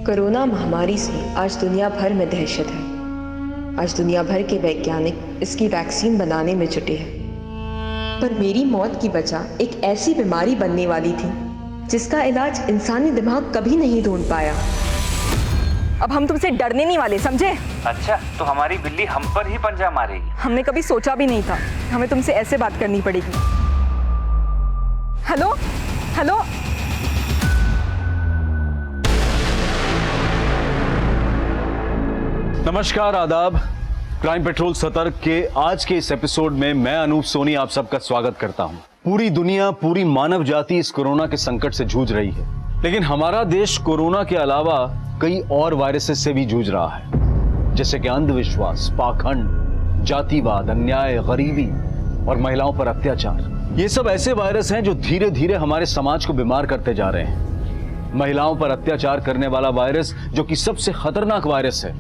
Corona महामारी से आज दुनिया भर में दहशत है। आज दुनिया भर के वैज्ञानिक इसकी वैक्सीन बनाने में जुटे हैं। पर मेरी मौत की वजह एक ऐसी बीमारी बनने वाली थी जिसका इलाज इंसानी दिमाग कभी नहीं ढूंढ पाया। अब हम तुमसे डरने नहीं वाले, समझे? अच्छा, तो हमारी बिल्ली हम पर ही पंजा मारेगी? हमने कभी सोचा भी नहीं था हमें तुमसे ऐसे बात करनी पड़ेगी। हेलो हेलो, नमस्कार, आदाब। क्राइम पेट्रोल सतर्क के आज के इस एपिसोड में मैं अनूप सोनी आप सबका स्वागत करता हूं। पूरी दुनिया, पूरी मानव जाति इस कोरोना के संकट से जूझ रही है, लेकिन हमारा देश कोरोना के अलावा कई और वायरसेस से भी जूझ रहा है, जैसे कि अंधविश्वास, पाखंड, जातिवाद, अन्याय, गरीबी और महिलाओं पर अत्याचार। ये सब ऐसे वायरस हैं जो धीरे धीरे हमारे समाज को बीमार करते जा रहे हैं। महिलाओं पर अत्याचार करने वाला वायरस, जो कि सबसे खतरनाक वायरस है,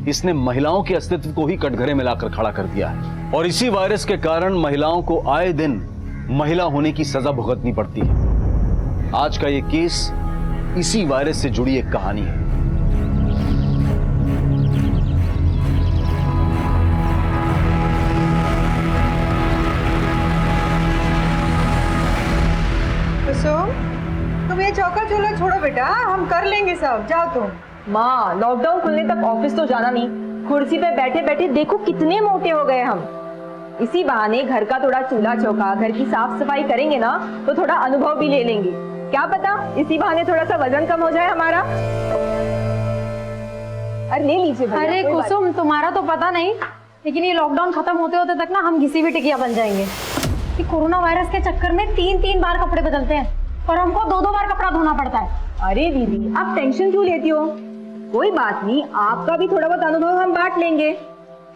इसने महिलाओं के अस्तित्व को ही कटघरे में लाकर खड़ा कर दिया है। और इसी वायरस के कारण महिलाओं को आए दिन महिला होने की सजा भुगतनी पड़ती है। आज का ये केस इसी वायरस से जुड़ी एक कहानी है। तुम ये चौका चूल्हा छोड़ो बेटा, हम कर लेंगे सब। जाओ तुम। माँ, लॉकडाउन खुलने तक ऑफिस तो जाना नहीं, कुर्सी पे बैठे बैठे देखो कितने मोटे हो गए हम। इसी बहाने घर का थोड़ा चूल्हा चौका, घर की साफ सफाई करेंगे ना तो थोड़ा अनुभव भी ले लेंगे। क्या पता इसी बहाने थोड़ा सा वजन कम हो जाए हमारा। अरे ले लीजिए भैया। अरे कुसुम, तुम्हारा तो पता नहीं, लेकिन ये लॉकडाउन खत्म होते होते तक ना हम घिसी हुई टिकिया बन जाएंगे। कि कोरोना वायरस के चक्कर में 3-3 बार कपड़े बदलते हैं और हमको 2-2 बार कपड़ा धोना पड़ता है। अरे दीदी, आप टेंशन क्यों लेती हो? कोई बात नहीं, आपका भी थोड़ा बहुत अनुभव हम बांट लेंगे।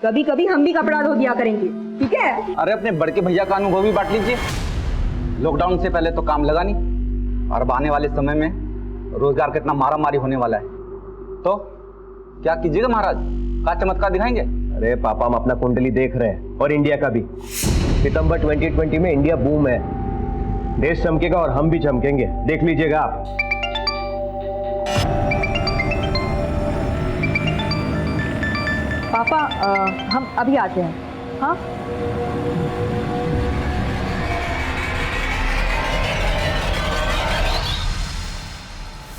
कभी कभी हम भी कपड़ा धो दिया करेंगे, ठीक है? अरे अपने बड़के भैया का अनुभव भी बांट लीजिए। लॉकडाउन से पहले तो काम लगा नहीं, और अब आने वाले समय में रोजगार कितना मारा मारी होने वाला है, तो क्या कीजिएगा महाराज? क्या चमत्कार दिखाएंगे? अरे पापा, हम अपना कुंडली देख रहे हैं, और इंडिया का भी। सितंबर 2020 में इंडिया बूम है, देश चमकेगा और हम भी चमकेंगे, देख लीजिएगा आप। पापा, हम अभी आते हैं। हाँ,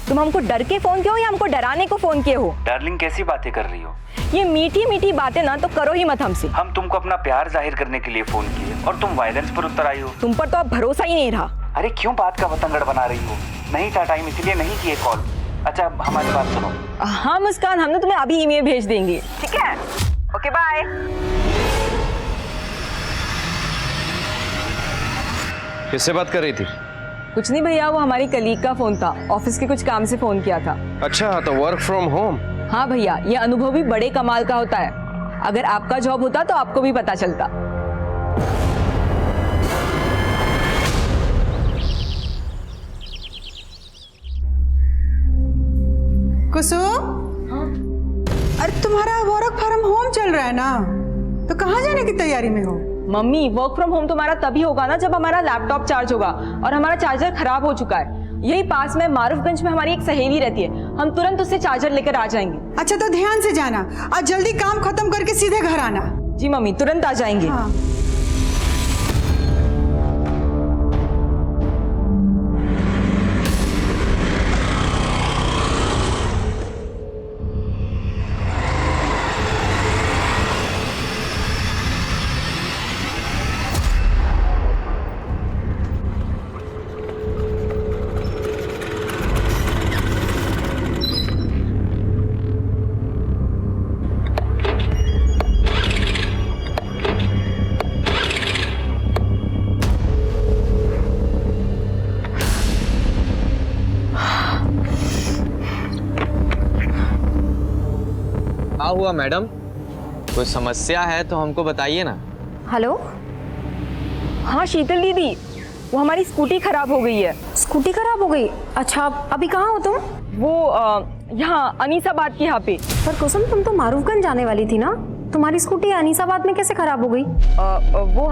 तुम हमको डर के फोन किए हो या हमको डराने को फोन किए हो? डार्लिंग, कैसी बातें कर रही हो? ये मीठी मीठी बातें ना तो करो ही मत हमसे। हम तुमको अपना प्यार जाहिर करने के लिए फोन किए और तुम वायलेंस पर उतर आई हो। तुम पर तो अब भरोसा ही नहीं रहा। अरे क्यों बात का बतंगड़ बना रही हो? नहीं था टाइम, इसलिए नहीं किए कॉल। अच्छा, हमारी बात सुनो। हाँ मुस्कान, हम ना तुम्हें अभी ईमेल भेज देंगे, ठीक है? Okay, bye. किससे बात कर रही थी? कुछ नहीं भैया, वो हमारी कलीग का फोन था, ऑफिस के कुछ काम से फोन किया था। अच्छा, तो वर्क फ्रॉम होम। हाँ भैया, ये अनुभव भी बड़े कमाल का होता है। अगर आपका जॉब होता तो आपको भी पता चलता। कुसुम, अरे तुम्हारा वर्क फ्रॉम होम चल रहा है ना, तो कहाँ जाने की तैयारी में हो? मम्मी, वर्क फ्रॉम होम तुम्हारा तभी होगा ना जब हमारा लैपटॉप चार्ज होगा, और हमारा चार्जर खराब हो चुका है। यही पास में मारूफगंज में हमारी एक सहेली रहती है, हम तुरंत उससे चार्जर लेकर आ जाएंगे। अच्छा, तो ध्यान से जाना, आज जल्दी काम खत्म करके सीधे घर आना। जी मम्मी, तुरंत आ जाएंगे। हाँ। क्या हुआ मैडम? कोई समस्या है तो हमको बताइए ना। हेलो। हाँ शीतल दीदी, वो हमारी स्कूटी खराब हो गई है। स्कूटी खराब हो गई? अच्छा, अभी कहाँ हो तुम? वो यहाँ अनीसाबाद के यहाँ पे। पर कुसुम, तुम तो मारूफगंज जाने वाली थी ना, तुम्हारी स्कूटी अनीसाबाद में कैसे खराब हो गई? वो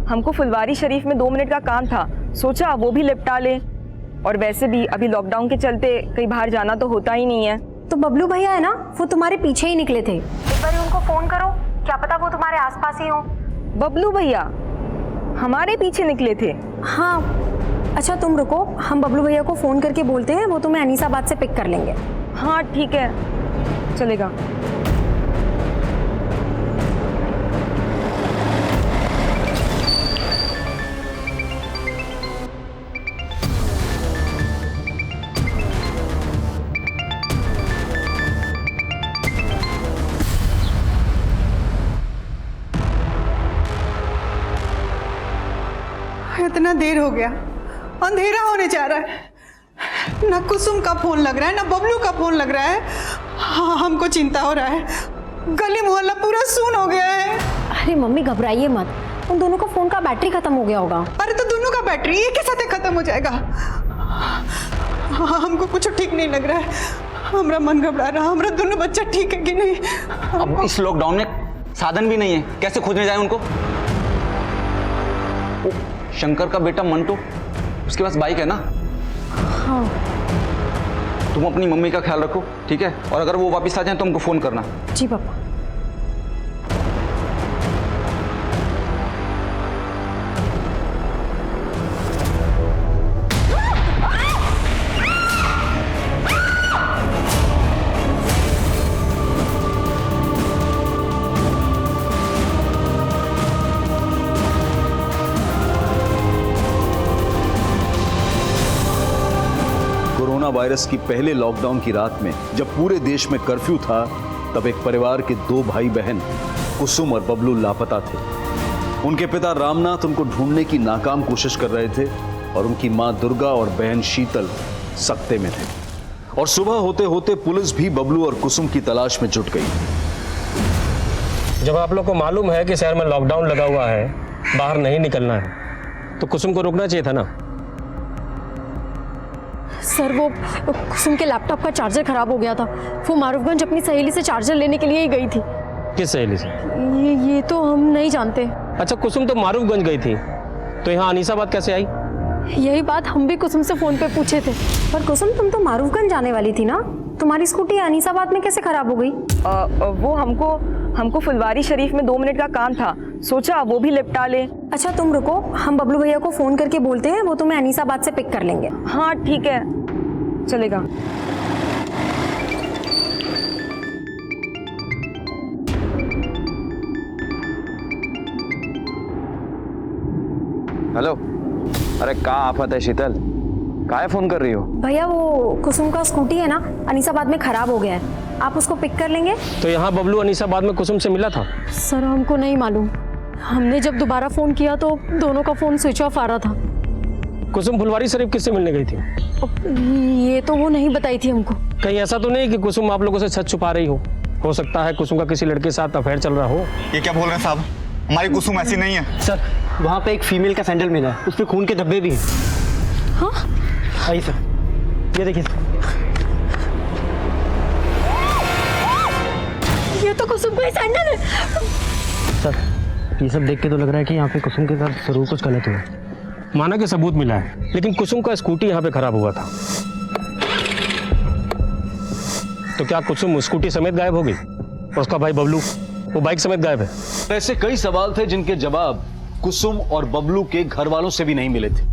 हमको फुलवारी शरीफ में 2 मिनट का काम था, सोचा वो भी निपटा ले। और वैसे भी अभी लॉकडाउन के चलते कहीं बाहर जाना तो होता ही नहीं है। तो बबलू भैया है ना, वो तुम्हारे पीछे ही निकले थे। एक बार उनको फोन करो, क्या पता वो तुम्हारे आसपास ही हो। बबलू भैया हमारे पीछे निकले थे? हाँ, अच्छा तुम रुको, हम बबलू भैया को फोन करके बोलते हैं, वो तुम्हें अनीसाबाद से पिक कर लेंगे। हाँ ठीक है, चलेगा। इतना देर हो गया, अंधेरा होने जा रहा है। ना कुसुम का फोन लग रहा है, ना बबलू का फोन लग रहा है। हाँ, हमको चिंता हो रहा है। गली मोहल्ला पूरा सून हो गया है। अरे मम्मी घबराइए मत, उन दोनों का फोन का बैटरी खत्म हो गया होगा। अरे तो दोनों का बैटरी एक के साथ ही खत्म हो जाएगा। हाँ, हमको कुछ ठीक नहीं लग रहा है। हमारा मन घबरा रहा। हमारा दोनों बच्चा ठीक है कि नहीं? अब इस लॉकडाउन में साधन भी नहीं है, कैसे खोजने जाए उनको? ओ, शंकर का बेटा मंटू, उसके पास बाइक है ना? हाँ। तुम अपनी मम्मी का ख्याल रखो, ठीक है? और अगर वो वापस आ जाए तो हमको फोन करना। जी पापा। कोरोना वायरस की पहले लॉकडाउन की रात में जब पूरे देश में कर्फ्यू था, तब एक परिवार के 2 भाई बहन कुसुम और बबलू लापता थे। उनके पिता रामनाथ उनको ढूंढने की नाकाम कोशिश कर रहे थे और उनकी मां दुर्गा और बहन शीतल सकते में थे। और सुबह होते होते पुलिस भी बबलू और कुसुम की तलाश में जुट गई। जब आप लोग को मालूम है कि शहर में लॉकडाउन लगा हुआ है, बाहर नहीं निकलना है, तो कुसुम को रोकना चाहिए था ना। सर वो कुसुम के लैपटॉप का चार्जर खराब हो गया था, वो मारूफगंज अपनी सहेली से चार्जर लेने के लिए ही गई थी। किस सहेली से? ये तो हम नहीं जानते। अच्छा, कुसुम तो मारूफगंज गई थी, तो यहाँ अनीसाबाद कैसे आई? यही बात हम भी कुसुम से फोन पे पूछे थे। पर कुसुम तुम तो मारूफगंज जाने वाली थी ना, तुम्हारी स्कूटी अनीसाबाद में कैसे खराब हो गई? वो हमको फुलवारी शरीफ में 2 मिनट का काम था, सोचा वो भी निपटा ले। अच्छा तुम रुको, हम बबलू भैया को फोन करके बोलते हैं, वो तुम्हें अनीसाबाद से पिक कर लेंगे। हाँ ठीक है, चलेगा। हेलो, अरे क्या आफत है शीतल, काहे फोन कर रही हो? भैया वो कुसुम का स्कूटी है ना, अनीसाबाद में खराब हो गया है, आप उसको पिक कर लेंगे? तो यहाँ बबलू अनीसाबाद में कुसुम से मिला था? सर हमको नहीं मालूम, हमने जब दोबारा फोन किया तो दोनों का फोन स्विच ऑफ आ रहा था। कुसुम फुलवारी शरीफ किससे मिलने गई थी? ये तो वो नहीं बताई थी हमको। कहीं ऐसा तो नहीं कि कुसुम आप लोगों से सच छुपा रही हो सकता है कुसुम का किसी लड़के के साथ अफेयर चल रहा हो। ये क्या बोल रहे हैं साहब? हमारी कुसुम ऐसी नहीं है। सर वहाँ पे एक फीमेल का सैंडल मिला है, उस पे खून के धब्बे भी हैं। हाँ? आइए सर, ये देखिए। ये तो कुसुम का ही सैंडल है। सर ये सब देख के तो लग रहा है कि यहाँ पे कुसुम के साथ जरूर कुछ गलत हुआ। माना कि सबूत मिला है, लेकिन कुसुम का स्कूटी यहाँ पे खराब हुआ था, तो क्या कुसुम स्कूटी समेत गायब हो गई? और उसका भाई बबलू वो बाइक समेत गायब है। ऐसे कई सवाल थे जिनके जवाब कुसुम और बबलू के घर वालों से भी नहीं मिले थे।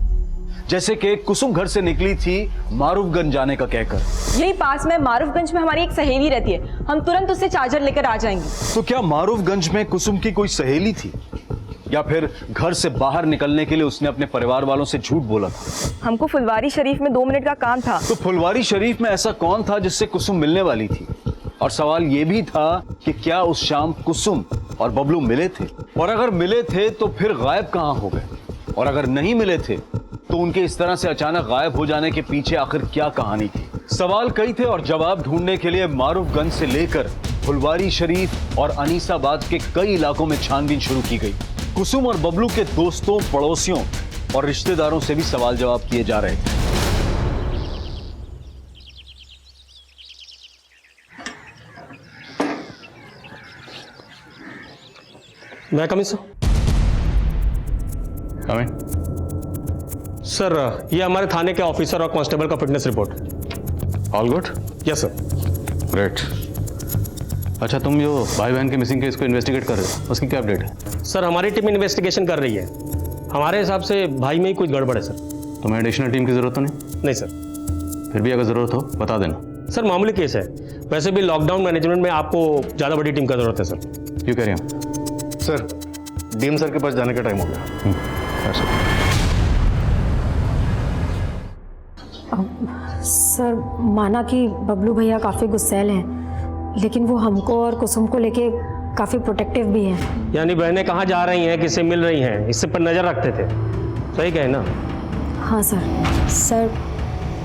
जैसे कि कुसुम घर से निकली थी मारूफगंज जाने का कहकर। यही पास में मारूफगंज में हमारी एक सहेली रहती है, हम तुरंत उससे चार्जर लेकर आ जाएंगे। तो क्या मारूफगंज में कुसुम की कोई सहेली थी, या फिर घर से बाहर निकलने के लिए उसने अपने परिवार वालों से झूठ बोला था? हमको फुलवारी शरीफ में 2 मिनट का काम था। तो फुलवारी शरीफ में ऐसा कौन था जिससे कुसुम मिलने वाली थी? और सवाल यह भी था कि क्या उस शाम कुसुम और बबलू मिले थे, और अगर मिले थे तो फिर गायब कहां हो गए, और अगर नहीं मिले थे तो उनके इस तरह से अचानक गायब हो जाने के पीछे आखिर क्या कहानी थी? सवाल कई थे और जवाब ढूंढने के लिए मारूफगंज से लेकर फुलवारी शरीफ और अनीसाबाद के कई इलाकों में छानबीन शुरू की गई। कुसुम और बबलू के दोस्तों, पड़ोसियों और रिश्तेदारों से भी सवाल जवाब किए जा रहे थे। मैं कमिश्नर सर ये हमारे थाने के ऑफिसर और कांस्टेबल का fitness report. All good? Yes sir. Great. अच्छा, तुम जो भाई बहन के मिसिंग केस को इन्वेस्टिगेट कर रहे हो, उसकी क्या अपडेट है? सर हमारी टीम इन्वेस्टिगेशन कर रही है। हमारे हिसाब से भाई में ही कुछ गड़बड़ है सर। तुम्हें एडिशनल टीम की जरूरत तो नहीं? नहीं सर। फिर भी अगर जरूरत हो बता देना। सर मामूली केस है, वैसे भी लॉकडाउन मैनेजमेंट में आपको ज़्यादा बड़ी टीम का जरूरत है सर। क्यों कह रहे हो? सर डीएम सर के पास जाने का टाइम हो गया। सर माना कि बबलू भैया काफ़ी गुस्सैल हैं, लेकिन वो हमको और कुसुम को लेके काफ़ी प्रोटेक्टिव भी हैं। यानी बहनें कहाँ जा रही हैं, किससे मिल रही हैं, इससे पर नज़र रखते थे। सही कहे ना? हाँ सर। सर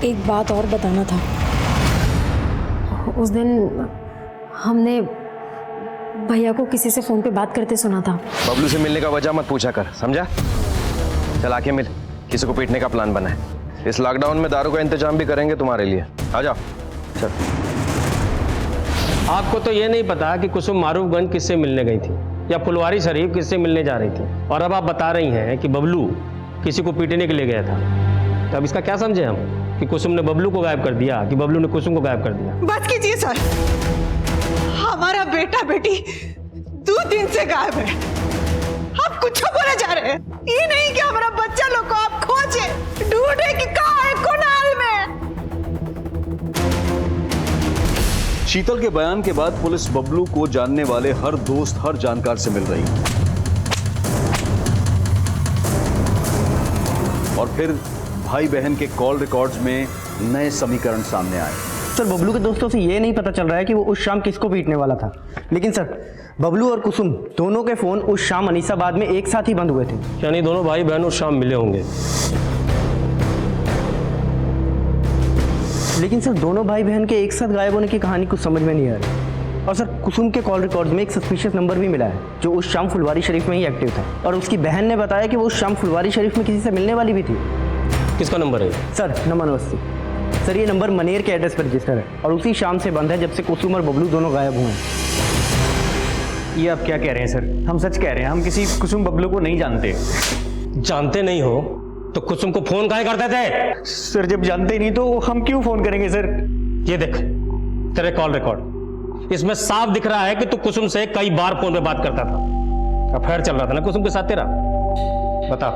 एक बात और बताना था। उस दिन हमने भैया को किसी से फ़ोन पे बात करते सुना था। बबलू से मिलने का वजह मत पूछा कर, समझा? चल आके मिल, किसी को पीटने का प्लान बना है। इस लॉकडाउन में दारू का इंतजाम भी करेंगे तुम्हारे लिए। आ जाओ। चल। आपको तो ये नहीं पता कि कुसुम मारूफगंज किससे मिलने गई थी या फुलवारी शरीफ किससे मिलने जा रही थी, और अब आप बता रही हैं कि बबलू किसी को पीटने के लिए गया था। तो अब इसका क्या समझे हम कि कुसुम ने बबलू को गायब कर दिया कि बबलू ने कुसुम को गायब कर दिया? बस कीजिए सर, हमारा बेटा बेटी 2 दिन से गायब है। आप कुछ बोले जा रहे हैं। ये नहीं कि हमारा बच्चा लोग को आप खोजे ढूंढे कि कहाँ है, कौन हाल में। शीतल के बयान के बाद पुलिस बबलू को जानने वाले हर दोस्त, हर जानकार से मिल रही है। और फिर भाई बहन के कॉल रिकॉर्ड्स में नए समीकरण सामने आए। सर बबलू के दोस्तों से ये नहीं पता चल रहा है कि वो उस शाम किसको पीटने वाला था, लेकिन सर बबलू और कुसुम दोनों के फोन उस शाम अनीसाबाद में एक साथ ही बंद हुए थे। यानी दोनों भाई बहन उस शाम मिले होंगे। लेकिन सर दोनों भाई बहन के एक साथ गायब होने की कहानी कुछ समझ में नहीं आ रही। और सर कुसुम के कॉल रिकॉर्ड में एक सस्पिशियस नंबर भी मिला है जो उस शाम फुलवारी शरीफ में ही एक्टिव था, और उसकी बहन ने बताया कि वो उस शाम फुलवारी शरीफ में किसी से मिलने वाली भी थी। किसका नंबर है? Sir number 80। सर ये नंबर मनेर के एड्रेस पर रजिस्टर है और उसी शाम से बंद है जब से कुसुम और बबलू दोनों गायब हुए हैं। ये आप क्या कह रहे हैं सर? हम सच कह रहे हैं, हम किसी कुसुम बबलू को नहीं जानते। जानते नहीं हो तो कुसुम को फोन काहे करते थे? सर जब जानते ही नहीं तो हम क्यों फोन करेंगे सर? ये देख तेरे कॉल रिकॉर्ड, इसमें साफ दिख रहा है कि तू कुसुम से कई बार फोन पे बात करता था। अफेयर चल रहा था ना कुसुम के साथ तेरा? बता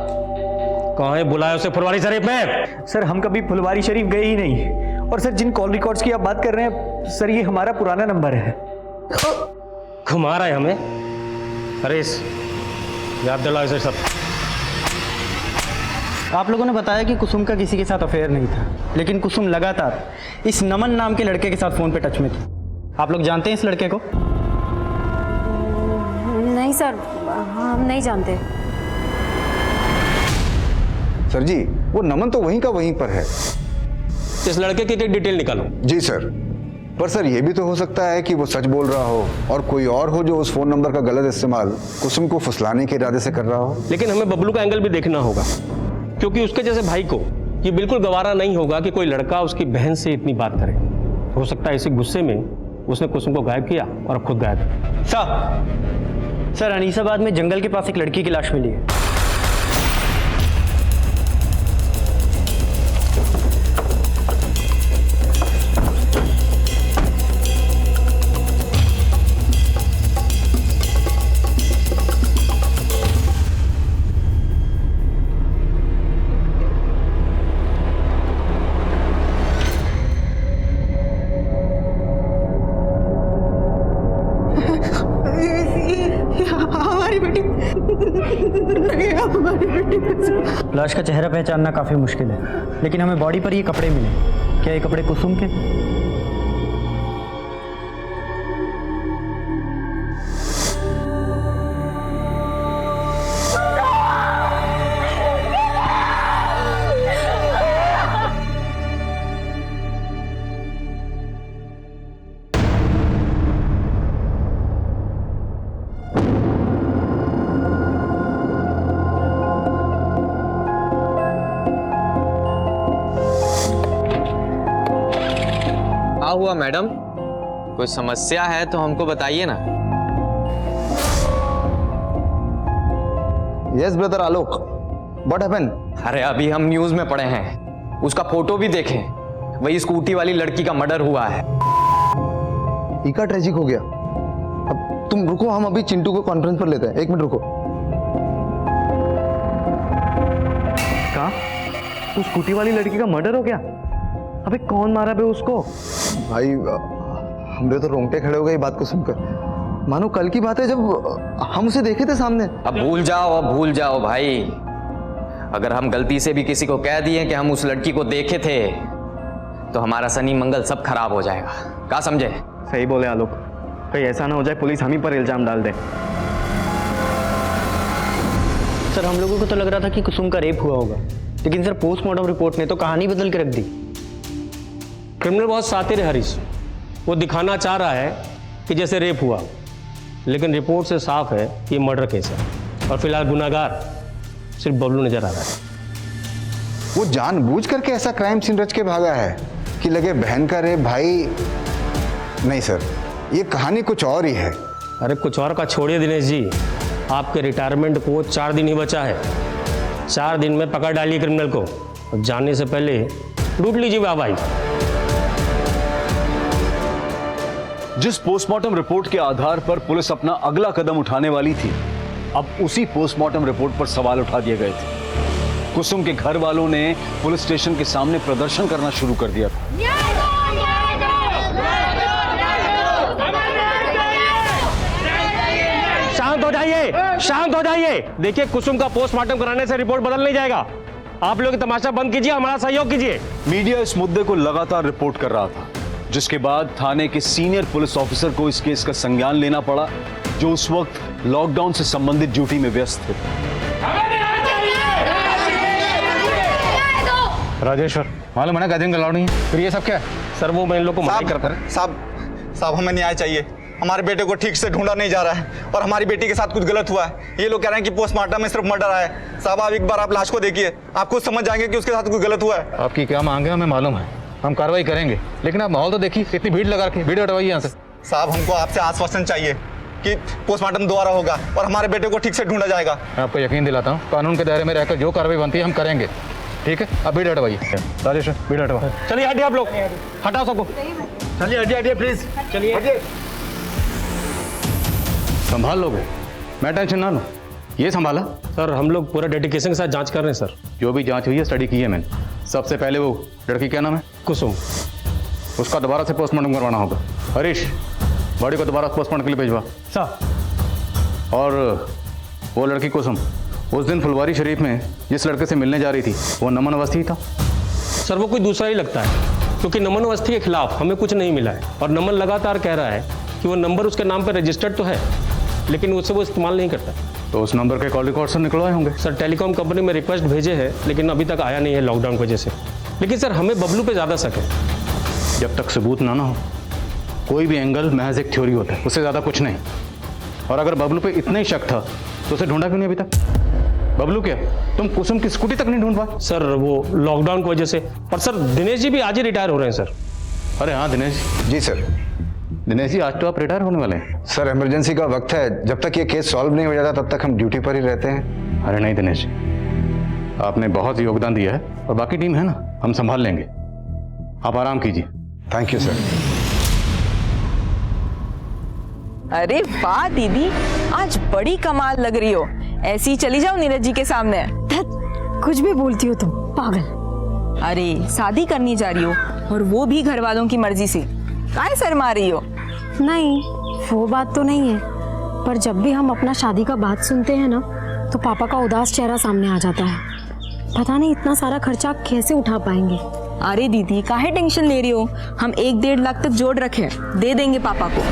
कहाँ है, बुलाया उसे फुलवारी शरीफ में? सर हम कभी फुलवारी शरीफ गए ही नहीं। और सर जिन कॉल रिकॉर्ड्स की आप बात कर रहे हैं सर, ये हमारा पुराना नंबर है। घुमा रहा है हमें। अरे याद दिलाओ इसे सब। आप लोगों ने बताया कि कुसुम का किसी के साथ अफेयर नहीं था, लेकिन कुसुम लगातार इस नमन नाम के लड़के के साथ फोन पे टच में थी। आप लोग जानते हैं इस लड़के को? नहीं सर, हम नहीं जानते। सर जी वो नमन तो वहीं का वहीं पर है। इस लड़के की डिटेल निकालो। जी सर, पर सर ये भी तो हो सकता है कि वो सच बोल रहा हो और कोई और हो जो उस फोन नंबर का गलत इस्तेमाल कुसुम को फुसलाने के इरादे से कर रहा हो। लेकिन हमें बबलू का एंगल भी देखना होगा, क्योंकि उसके जैसे भाई को ये बिल्कुल गवारा नहीं होगा कि कोई लड़का उसकी बहन से इतनी बात करे। हो सकता है इसी गुस्से में उसने कुसुम को गायब किया और अब खुद गायब है। सर अनीसाबाद में जंगल के पास एक लड़की की लाश मिली है। हमारी बेटी नहीं, हमारी बेटी। लाश का चेहरा पहचानना काफी मुश्किल है, लेकिन हमें बॉडी पर ये कपड़े मिले। क्या ये कपड़े कुसुम के? क्या हुआ मैडम? कोई समस्या है तो हमको बताइए ना। Yes brother Alok, what happened? अरे अभी हम न्यूज में पढ़े हैं, उसका फोटो भी देखें, वही स्कूटी वाली लड़की का मर्डर हुआ है। इका ट्रेजिक हो गया। अब तुम रुको, हम अभी चिंटू को कॉन्फ्रेंस पर लेते हैं। 1 मिनट रुको। कहा उस स्कूटी वाली लड़की का मर्डर हो गया? अबे कौन मारा बे उसको? भाई हमरे तो रोंगटे खड़े हो गए बात को सुनकर। मानो कल की बात है जब हम उसे देखे थे सामने। अब भूल जाओ भाई। अगर हम गलती से भी किसी को कह दिए कि हम उस लड़की को देखे थे तो हमारा शनि मंगल सब खराब हो जाएगा। क्या समझे? सही बोले आलोक, कहीं ऐसा ना हो जाए पुलिस हम ही पर इल्जाम डाल दे। सर हम लोगों को तो लग रहा था कि कुसुम का रेप हुआ होगा, लेकिन सर पोस्टमार्टम रिपोर्ट ने तो कहानी बदल के रख दी। क्रिमिनल बहुत शातिर है हरीश, वो दिखाना चाह रहा है कि जैसे रेप हुआ, लेकिन रिपोर्ट से साफ है कि मर्डर केस है और फिलहाल गुनाहगार सिर्फ बबलू नजर आ रहा है। वो जानबूझ करके ऐसा क्राइम सीन रच के भागा है कि लगे बहन का रेप। भाई नहीं सर, ये कहानी कुछ और ही है। अरे कुछ और का छोड़िए दिनेश जी, आपके रिटायरमेंट को 4 दिन ही बचा है। 4 दिन में पकड़ डालिए क्रिमिनल को और जाने से पहले लूट लीजिए वाहवाही। जिस पोस्टमार्टम रिपोर्ट के आधार पर पुलिस अपना अगला कदम उठाने वाली थी, अब उसी पोस्टमार्टम रिपोर्ट पर सवाल उठा दिए गए थे। कुसुम के घर वालों ने पुलिस स्टेशन के सामने प्रदर्शन करना शुरू कर दिया था। शांत हो जाइए। देखिए, कुसुम का पोस्टमार्टम कराने से रिपोर्ट बदल नहीं जाएगा। आप लोग तमाशा बंद कीजिए, हमारा सहयोग कीजिए। मीडिया इस मुद्दे को लगातार रिपोर्ट कर रहा था, जिसके बाद थाने के सीनियर पुलिस ऑफिसर को इस केस का संज्ञान लेना पड़ा, जो उस वक्त लॉकडाउन से संबंधित ड्यूटी में व्यस्त थे। राजेश्वर, मालूम है ना गैदरिंग अलाउड नहीं है, फिर ये सब क्या है? सर वो मैं इन लोग को मना करता है। साहब हमें न्याय चाहिए। हमारे बेटे को ठीक से ढूंढा नहीं जा रहा है और हमारी बेटी के साथ कुछ गलत हुआ है। ये लोग कह रहे हैं कि पोस्टमार्टम में सिर्फ मर्डर आया है। साहब आप एक बार आप लाश को देखिए, आप खुद समझ जाएंगे कि उसके साथ कुछ गलत हुआ है। आपकी क्या मांग है हमें मालूम है, हम कार्रवाई करेंगे, लेकिन आप माहौल तो देखिए, कितनी भीड़ लगा रखी है। भीड़ हटवाइए यहाँ से। साहब हमको आपसे आश्वासन चाहिए कि पोस्टमार्टम दोबारा होगा और हमारे बेटे को ठीक से ढूंढा जाएगा। मैं आपको यकीन दिलाता हूँ, कानून के दायरे में रहकर जो कार्रवाई बनती है हम करेंगे। ठीक है, अब भीड़ हटवाइए। राजेश्वर भीड़ हटवा। चलिए हटिए, आप लोग हटाओ सबको। चलिए हटिए प्लीज, चलिए। संभाल लोगे, मैं टेंशन ना लूँ। ये संभाला? सर हम लोग पूरा डेडिकेशन के साथ जांच कर रहे हैं सर। जो भी जांच हुई है स्टडी की है मैंने। सबसे पहले वो लड़की क्या नाम है? कुसुम। उसका दोबारा से पोस्टमार्टम करवाना होगा। हरीश, बॉडी को दोबारा पोस्टमार्टम के लिए भिजवा। सर और वो लड़की कुसुम उस दिन फुलवारी शरीफ में जिस लड़के से मिलने जा रही थी, वो नमन अवस्थी था? सर वो कोई दूसरा ही लगता है, क्योंकि नमन अवस्थी के खिलाफ हमें कुछ नहीं मिला है और नमन लगातार कह रहा है कि वो नंबर उसके नाम पर रजिस्टर्ड तो है, लेकिन उससे वो इस्तेमाल नहीं करता। तो उस नंबर के कॉल रिकॉर्ड से निकलवाए होंगे। सर टेलीकॉम कंपनी में रिक्वेस्ट भेजे हैं, लेकिन अभी तक आया नहीं है लॉकडाउन की वजह से। लेकिन सर हमें बबलू पे ज़्यादा शक है। जब तक सबूत ना हो, कोई भी एंगल महज एक थ्योरी होता है, उससे ज़्यादा कुछ नहीं। और अगर बबलू पे इतना ही शक था तो उसे ढूंढा क्यों नहीं अभी तक? बबलू क्या, तुम कुसुम की स्कूटी तक नहीं ढूंढ पाए? सर वो लॉकडाउन की वजह से। और सर दिनेश जी भी आज ही रिटायर हो रहे हैं सर। अरे हाँ दिनेश जी सर। दिनेश जी, आज तो आप रिटायर होने वाले हैं। सर इमरजेंसी का वक्त है, जब तक ये केस सॉल्व नहीं हो जाता तब तक हम ड्यूटी पर ही रहते हैं। अरे नहीं दिनेश जी, आपने बहुत योगदान दिया है और बाकी टीम है ना, हम संभाल लेंगे। आप आराम कीजिए। Thank you sir. अरे वाह दीदी, आज बड़ी कमाल लग रही हो। ऐसी ही चली जाओ नीरज जी के सामने। कुछ भी बोलती हो तुम, पागल। अरे शादी करनी जा रही हो और वो भी घर वालों की मर्जी से, काहे शर्मा रही हो? नहीं, वो बात तो नहीं है, पर जब भी हम अपना शादी का बात सुनते हैं ना, तो पापा का उदास चेहरा सामने आ जाता है। पता नहीं इतना सारा खर्चा कैसे उठा पाएंगे। अरे दीदी काहे टेंशन ले रही हो, हम 1-1.5 लाख तक जोड़ रखे, दे देंगे पापा को।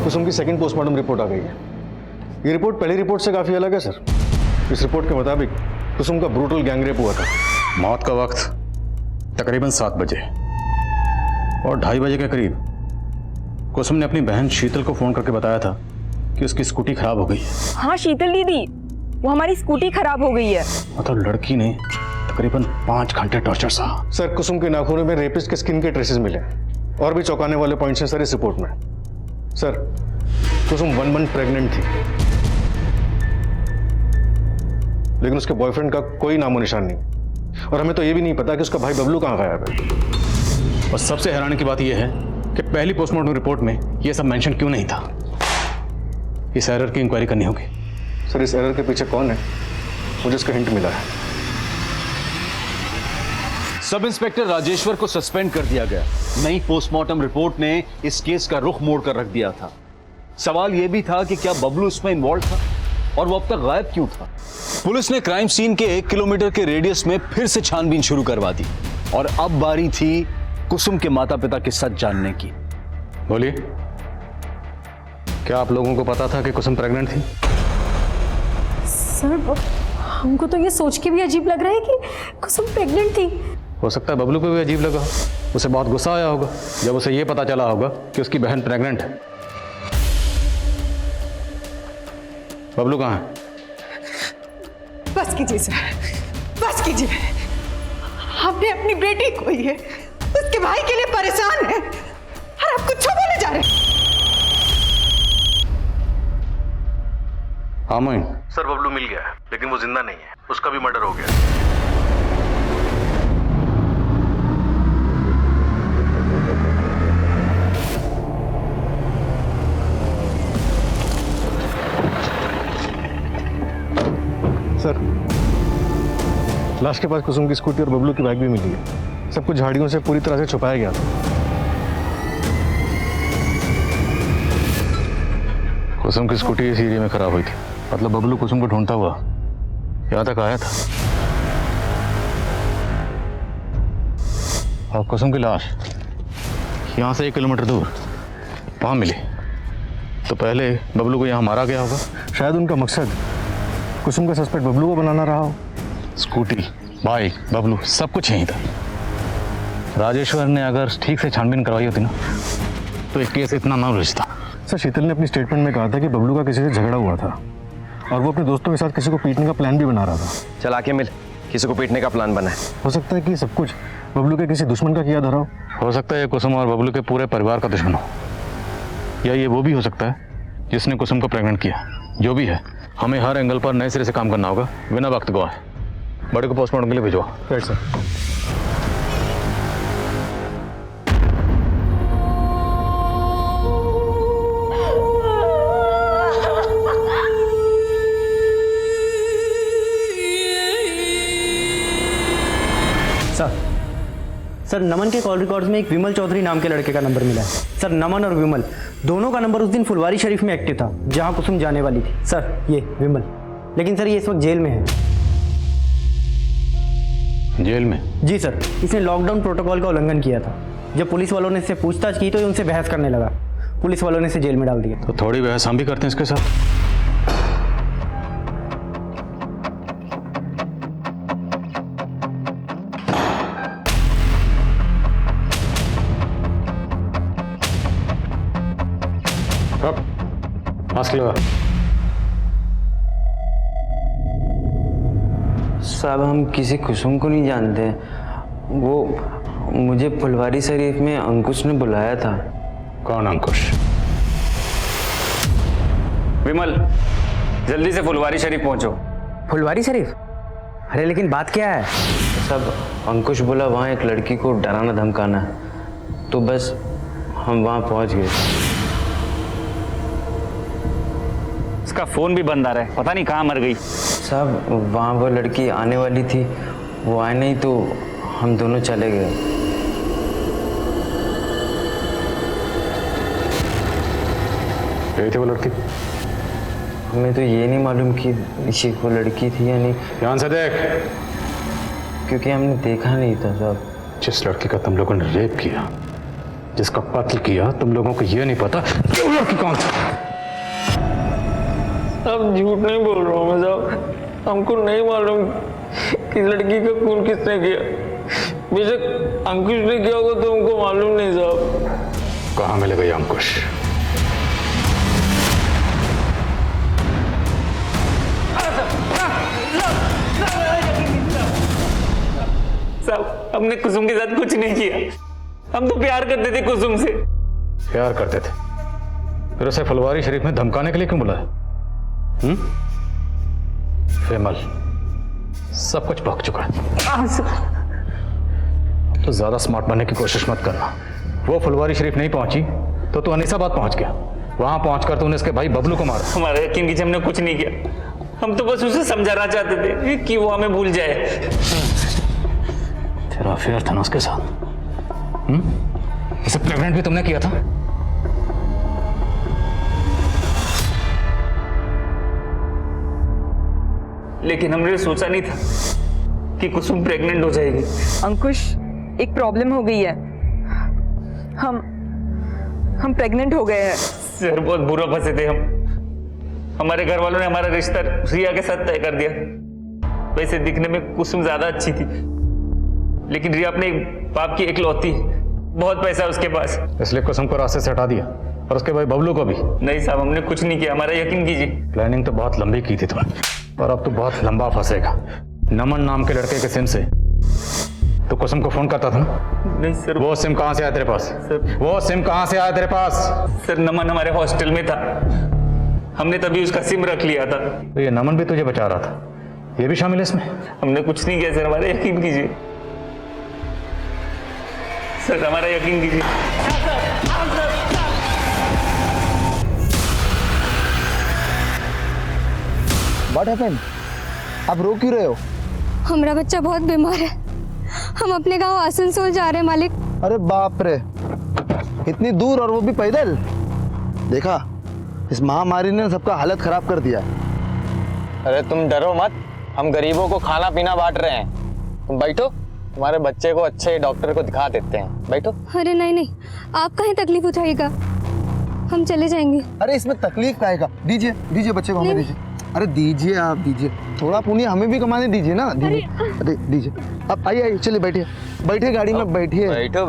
कुसुम की सेकंड पोस्टमार्टम रिपोर्ट आ गई है। ये रिपोर्ट पहली रिपोर्ट से काफ़ी अलग है सर। इस रिपोर्ट के मुताबिक कुसुम का ब्रूटल गैंगरेप हुआ था। मौत का वक्त तकरीबन 7 बजे और 2:30 बजे के करीब कुसुम ने अपनी बहन शीतल को फ़ोन करके बताया था कि उसकी स्कूटी खराब हो गई है। हाँ शीतल दीदी, वो हमारी स्कूटी खराब हो गई है। मतलब लड़की ने तकरीबन 5 घंटे टॉर्चर सहा। सर कुसुम के नाखूनों में रेपिस्ट के स्किन के ट्रेसेस मिले और भी चौंकाने वाले पॉइंट्स हैं सर इस रिपोर्ट में। सर कुसुम 1 मंथ प्रेग्नेंट थी, लेकिन उसके बॉयफ्रेंड का कोई नामो निशान नहीं। और हमें तो ये भी नहीं पता कि उसका भाई बबलू कहाँ गायब है। और सबसे हैरानी की बात यह है कि पहली पोस्टमार्टम रिपोर्ट में यह सब मेंशन क्यों नहीं था। इस एरर की इंक्वायरी करनी होगी। सर, इस एरर के पीछे कौन है, मुझे इसका हिंट मिला है। सब इंस्पेक्टर राजेश्वर को सस्पेंड कर दिया गया। नई पोस्टमार्टम रिपोर्ट ने इस केस का रुख मोड़ कर रख दिया था। सवाल यह भी था कि क्या बबलू इसमें इन्वॉल्व था और वो अब तक गायब क्यों था। पुलिस ने क्राइम सीन के 1 किलोमीटर के रेडियस में फिर से छानबीन शुरू करवा दी और अब बारी थी कुसुम के माता पिता के सच जानने की। बोलिए, क्या आप लोगों को पता था कि कुसुम प्रेग्नेंट थी? सर, हमको तो ये सोच के भी अजीब लग रहा है कि कुसुम प्रेग्नेंट थी। हो सकता है बबलू को भी अजीब लगा, उसे बहुत गुस्सा आया होगा जब उसे यह पता चला होगा कि उसकी बहन प्रेग्नेंट है। बबलू कहाँ है? बस कीजिए सर, बस कीजिए। हमने अपनी बेटी खोई है, उसके भाई के लिए परेशान है और आप कुछ बोले जा रहे हैं। हाँ मोइन। सर, बबलू मिल गया है, लेकिन वो जिंदा नहीं है, उसका भी मर्डर हो गया। सर, लाश के पास कुसुम की स्कूटी और बबलू की बाइक भी मिली है। सब कुछ झाड़ियों से पूरी तरह से छुपाया गया था। कुसुम की स्कूटी इस एरिया में खराब हुई थी, मतलब बबलू कुसुम को ढूंढता हुआ यहाँ तक आया था और कुसुम की लाश यहाँ से 1 किलोमीटर दूर वहाँ मिली। तो पहले बबलू को यहाँ मारा गया होगा। शायद उनका मकसद कुसुम का सस्पेक्ट बबलू को बनाना रहा हो। स्कूटी, बाइक, बबलू सब कुछ यहीं था। राजेश्वर ने अगर ठीक से छानबीन करवाई होती ना तो एक केस इतना ना उलझता। सर, शीतल ने अपनी स्टेटमेंट में कहा था कि बबलू का किसी से झगड़ा हुआ था और वो अपने दोस्तों के साथ किसी को पीटने का प्लान भी बना रहा था। चल आके मिल, किसी को पीटने का प्लान बना है। हो सकता है कि सब कुछ बबलू के किसी दुश्मन का किया धरा हो सकता है ये कुसुम और बबलू के पूरे परिवार का दुश्मन हो, या ये वो भी हो सकता है जिसने कुसुम को प्रेग्नेंट किया। जो भी है, हमें हर एंगल पर नए सिरे से काम करना होगा बिना वक्त गवाए। बड़े को पोस्टमार्टम के लिए भिजवा। Right sir. सर, नमन के कॉल रिकॉर्ड्स में एक विमल चौधरी नाम के लड़के का नंबर मिला है। सर, नमन और विमल दोनों का नंबर उस दिन फुलवारी शरीफ में एक्टिव था जहां कुसुम जाने वाली थी। सर, ये विमल, लेकिन सर ये इस वक्त जेल में है। जेल में? जी सर, इसने लॉकडाउन प्रोटोकॉल का उल्लंघन किया था। जब पुलिस वालों ने इससे पूछताछ की तो ये उनसे बहस करने लगा। पुलिस वालों ने इसे जेल में डाल दिया। तो थोड़ी बहस हम भी करते हैं इसके साथ। मास्क लगा। साहब, हम किसी कुसुम को नहीं जानते। वो मुझे फुलवारी शरीफ में अंकुश ने बुलाया था। कौन अंकुश? विमल, जल्दी से फुलवारी शरीफ पहुंचो। फुलवारी शरीफ? अरे लेकिन बात क्या है? साहब, अंकुश बोला वहाँ एक लड़की को डराना धमकाना, तो बस हम वहाँ पहुँच गए। उसका फोन भी बंद आ रहा है, पता नहीं कहाँ मर गई। साहब, वहाँ वो लड़की आने वाली थी, वो आए नहीं तो हम दोनों चले गए। गई थी वो लड़की? हमें तो ये नहीं मालूम कि वो लड़की थी या नहीं। ध्यान से देख। क्योंकि हमने देखा नहीं था साहब। जिस लड़की का तुम लोगों ने रेप किया, जिसका कत्ल किया, तुम लोगों को ये नहीं पता कि वो लड़की कौन थी। अब झूठ नहीं बोल रहा हूँ मैं साहब, हमको नहीं मालूम कि लड़की का खून किसने किया। बेशक अंकुश ने किया होगा तो हमको मालूम नहीं साहब। कहाँ मिलेगा ये अंकुश? साहब, हमने कुसुम के साथ कुछ नहीं किया। हम तो प्यार करते थे कुसुम से। प्यार करते थे? फिर उसे फुलवारी शरीफ में धमकाने के लिए क्यों बुलाया? विमल, सब कुछ भग चुका है। तो ज्यादा स्मार्ट बनने की कोशिश मत करना। वो फुलवारी शरीफ नहीं पहुंची तो तू अनीसाबाद पहुंच गया। वहां पहुंचकर तूने इसके भाई बबलू को मारा। हमारे यकीन कीजिए, हमने कुछ नहीं किया। हम तो बस उसे समझाना चाहते थे कि वो हमें भूल जाए। तेरा अफेयर था ना उसके साथ? उसे प्रेग्नेंट भी तुमने किया था? लेकिन हमने सोचा नहीं था कि कुसुम प्रेग्नेंट हो जाएगी। अंकुश, एक प्रॉब्लम हो गई है। हम प्रेग्नेंट हो गए हैं। सर, बहुत बुरा फंसे थे हम। हमारे घर वालों ने हमारा रिश्ता रिया के साथ तय कर दिया। वैसे दिखने में कुसुम ज्यादा अच्छी थी, लेकिन रिया अपने बाप की इकलौती, बहुत पैसा है उसके पास, इसलिए कुसुम को रास्ते से हटा दिया और उसके भाई बबलू को भी। नहीं साहब, हमने कुछ नहीं किया, हमारा यकीन कीजिए। प्लानिंग तो बहुत लंबी की थी तुमने, और अब तो बहुत लंबा फंसेगा। नमन नाम के लड़के के सिम से तो कुसुम को फोन करता था ना? नहीं सर। वो सिम कहां से आया तेरे पास? सर, वो सिम कहां से आया तेरे पास? सर, नमन हमारे हॉस्टल में था, हमने तभी उसका सिम रख लिया था। तो ये नमन भी तुझे बचा रहा था, ये भी शामिल है इसमें? हमने कुछ नहीं किया सर, हमारा यकीन कीजिए सर, हमारा यकीन कीजिए। What happened? आप रो क्यों रहे हो? हमारा बच्चा बहुत बीमार है, हम अपने गांव आसनसोल जा रहे हैं मालिक। अरे बाप रे, इतनी दूर और वो भी पैदल? देखा, इस महामारी ने सबका हालत खराब कर दिया। अरे तुम डरो मत, हम गरीबों को खाना पीना बांट रहे हैं। तुम बैठो, तुम्हारे बच्चे को अच्छे डॉक्टर को दिखा देते हैं। बैठो। अरे नहीं, आप काहे तकलीफ उठाएगा, हम चले जाएंगे। अरे इसमें तकलीफ काहे का? दीजिए बच्चे को हमें दीजिए। अरे दीजिए, आप दीजिए, थोड़ा पुण्य हमें भी कमाने दीजिए ना। अरे दीजिए, अब आइए चलिए, बैठिए गाड़ी में, बैठिए। बैठो।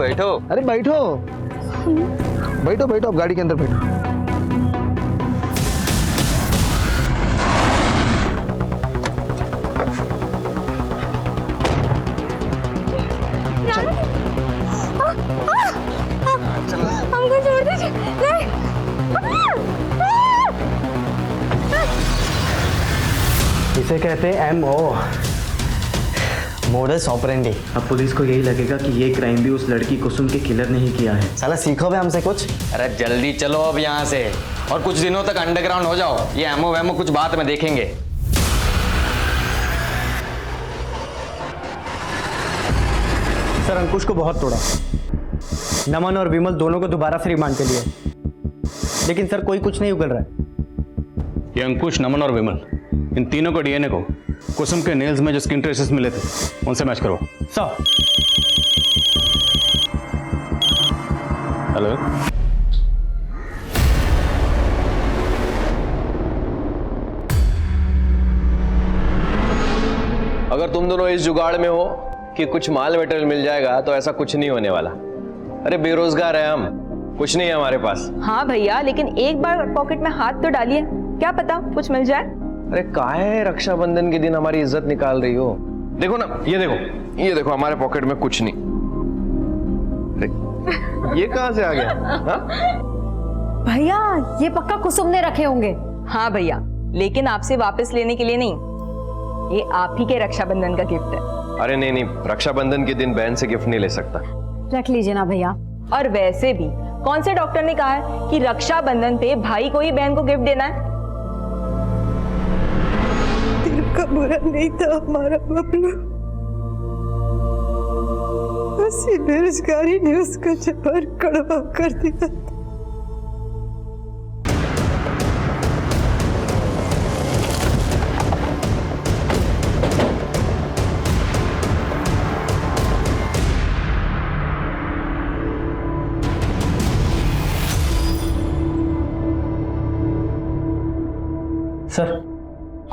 अरे बैठो, अब गाड़ी के अंदर बैठो। हमको छोड़ दीजिए। इसे कहते हैं MO, मोडस ऑपरेंडी। अब पुलिस को यही लगेगा कि ये क्राइम भी उस लड़की कुसुम के किलर ने ही किया है। साला सीखो बे हमसे कुछ। अरे जल्दी चलो अब यहाँ से, और कुछ दिनों तक अंडरग्राउंड हो जाओ। ये एमओ वेमो कुछ बाद में देखेंगे। सर, अंकुश को बहुत तोड़ा, नमन और विमल दोनों को दोबारा से रिमांड के लिए, लेकिन सर कोई कुछ नहीं उगल रहा है। ये अंकुश, नमन और विमल, इन तीनों को डीएनए को कुसुम के नेल्स में जो स्किन ट्रेसेस मिले थे उनसे मैच करो। सर। हेलो, अगर तुम दोनों इस जुगाड़ में हो कि कुछ माल मटेरियल मिल जाएगा तो ऐसा कुछ नहीं होने वाला। अरे बेरोजगार है हम, कुछ नहीं है हमारे पास। हाँ भैया, लेकिन एक बार पॉकेट में हाथ तो डालिए, क्या पता कुछ मिल जाए। अरे काहे रक्षाबंधन के दिन हमारी इज्जत निकाल रही हो? देखो ना, ये देखो हमारे पॉकेट में कुछ नहीं। ये कहां से आ गया? भैया, ये पक्का कुसुम ने रखे होंगे। हाँ भैया, लेकिन आपसे वापस लेने के लिए नहीं, ये आप ही के रक्षाबंधन का गिफ्ट है। अरे नहीं, रक्षाबंधन के दिन बहन से गिफ्ट नहीं ले सकता। रख लीजिए ना भैया। और वैसे भी कौन से डॉक्टर ने कहा है कि रक्षाबंधन पे भाई को ही बहन को गिफ्ट देना है? दिल का बुरा नहीं था हमारा बबलू, उसी बेरोजगारी ने उसका जबर कड़वा कर दिया। सर,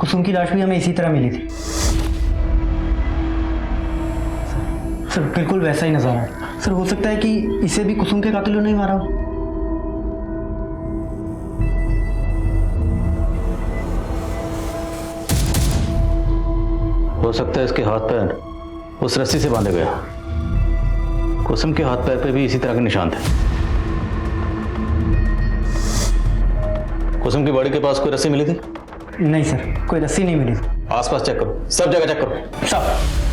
कुसुम की लाश भी हमें इसी तरह मिली थी। सर बिल्कुल वैसा ही नजारा है। सर हो सकता है कि इसे भी कुसुम के कातिलों ने ही मारा हो। हो सकता है इसके हाथ पैर उस रस्सी से बांधे गया। कुसुम के हाथ पैर पे भी इसी तरह के निशान थे। कुसुम की बॉडी के पास कोई रस्सी मिली थी? नहीं सर, कोई रस्सी नहीं मिली। आसपास चेक करो, सब जगह चेक करो। सब।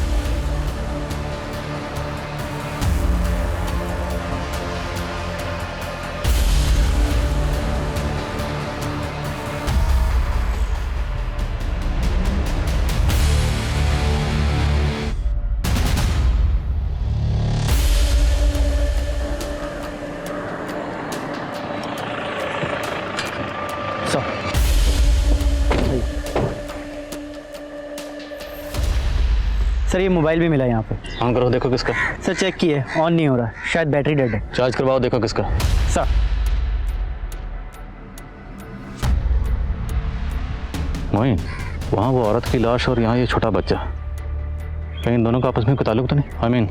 सर ये मोबाइल भी मिला यहाँ पे। ऑन करो, देखो किसका। सर चेक किए, ऑन नहीं हो रहा, शायद बैटरी डेड है। चार्ज करवाओ, देखो किसका। सर मोइन, वहाँ वो औरत की लाश और यहाँ ये छोटा बच्चा, कहीं इन दोनों का आपस में कोई ताल्लुक तो नहीं? आई मीन,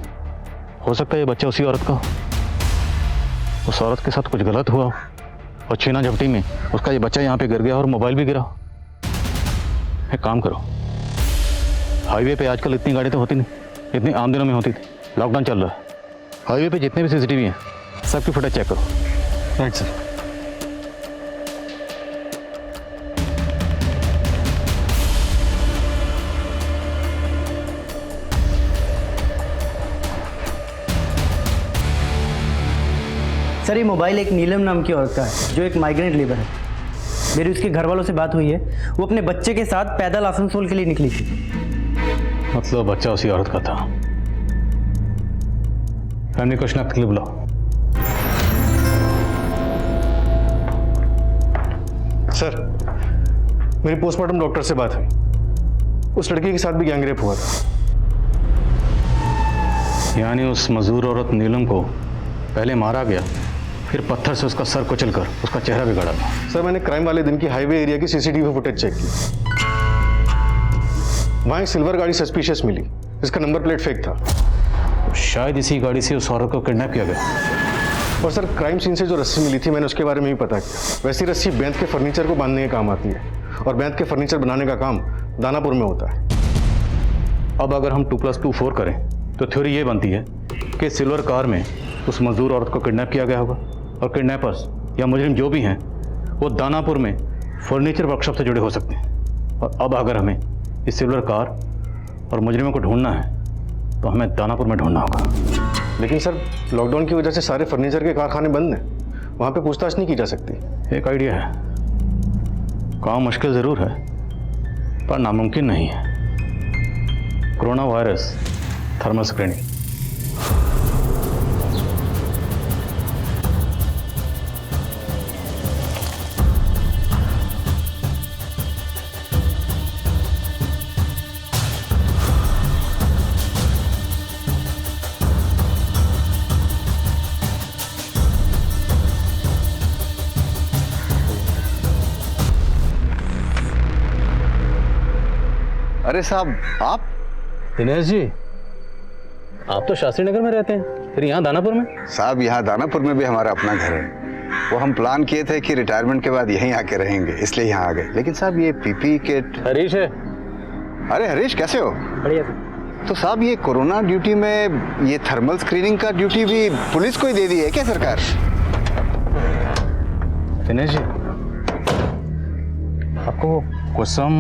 हो सकता है ये बच्चा उसी औरत का हो, उस औरत के साथ कुछ गलत हुआ हो और छीना झपटी में उसका ये बच्चा यहाँ पे गिर गया और मोबाइल भी गिरा हो। एक काम करो, हाईवे पे आजकल इतनी गाड़ी तो होती नहीं, इतनी आम दिनों में होती थी, लॉकडाउन चल रहा है, हाईवे पे जितने भी सीसीटीवी हैं सबकी फुटेज चेक करो। Right sir. सर ये मोबाइल एक नीलम नाम की औरत का है जो एक माइग्रेंट लेबर है। मेरी उसके घर वालों से बात हुई है, वो अपने बच्चे के साथ पैदल आसनसोल के लिए निकली थी। मतलब बच्चा उसी औरत का था। फैमिली को शनाख्त के लिए बुलाओ। सर मेरी पोस्टमार्टम डॉक्टर से बात हुई, उस लड़की के साथ भी गैंगरेप हुआ था। यानी उस मजदूर औरत नीलम को पहले मारा गया, फिर पत्थर से उसका सर कुचलकर उसका चेहरा बिगाड़ा था। सर मैंने क्राइम वाले दिन की हाईवे एरिया की सीसीटीवी फुटेज चेक की, वहां एक सिल्वर गाड़ी सस्पिशियस मिली, इसका नंबर प्लेट फेक था। शायद इसी गाड़ी से उस औरत को किडनैप किया गया। और सर क्राइम सीन से जो रस्सी मिली थी मैंने उसके बारे में भी पता किया। वैसी रस्सी बैंत के फर्नीचर को बांधने के काम आती है और बैंत के फर्नीचर बनाने का काम दानापुर में होता है। अब अगर हम 2+2 4 करें तो थ्योरी ये बनती है कि सिल्वर कार में उस मजदूर औरत को किडनैप किया गया होगा और किडनैपर्स या मुजरिम जो भी हैं वो दानापुर में फर्नीचर वर्कशॉप से जुड़े हो सकते हैं। और अब अगर हमें इस सिल्वर कार और मुजरिमों को ढूंढना है तो हमें दानापुर में ढूंढना होगा। लेकिन सर लॉकडाउन की वजह से सारे फर्नीचर के कारखाने बंद हैं, वहाँ पे पूछताछ नहीं की जा सकती। एक आइडिया है, काम मुश्किल ज़रूर है पर नामुमकिन नहीं है। Corona virus thermal screening. अरे साहब आप? दिनेश जी, आप तो शास्त्री नगर में रहते हैं, फिर यहाँ दानापुर में? साहब यहाँ दानापुर में भी हमारा अपना घर है। वो हम प्लान किए थे कि रिटायरमेंट के बाद यहीं आके रहेंगे, इसलिए यहाँ आ गए। लेकिन साहब ये पीपी किट। हरीश है। अरे हरीश कैसे हो? बढ़िया। तो साहब ये कोरोना ड्यूटी में ये थर्मल स्क्रीनिंग का ड्यूटी भी पुलिस को ही दे दी है क्या सरकार? दिनेश जी, आपको कुसुम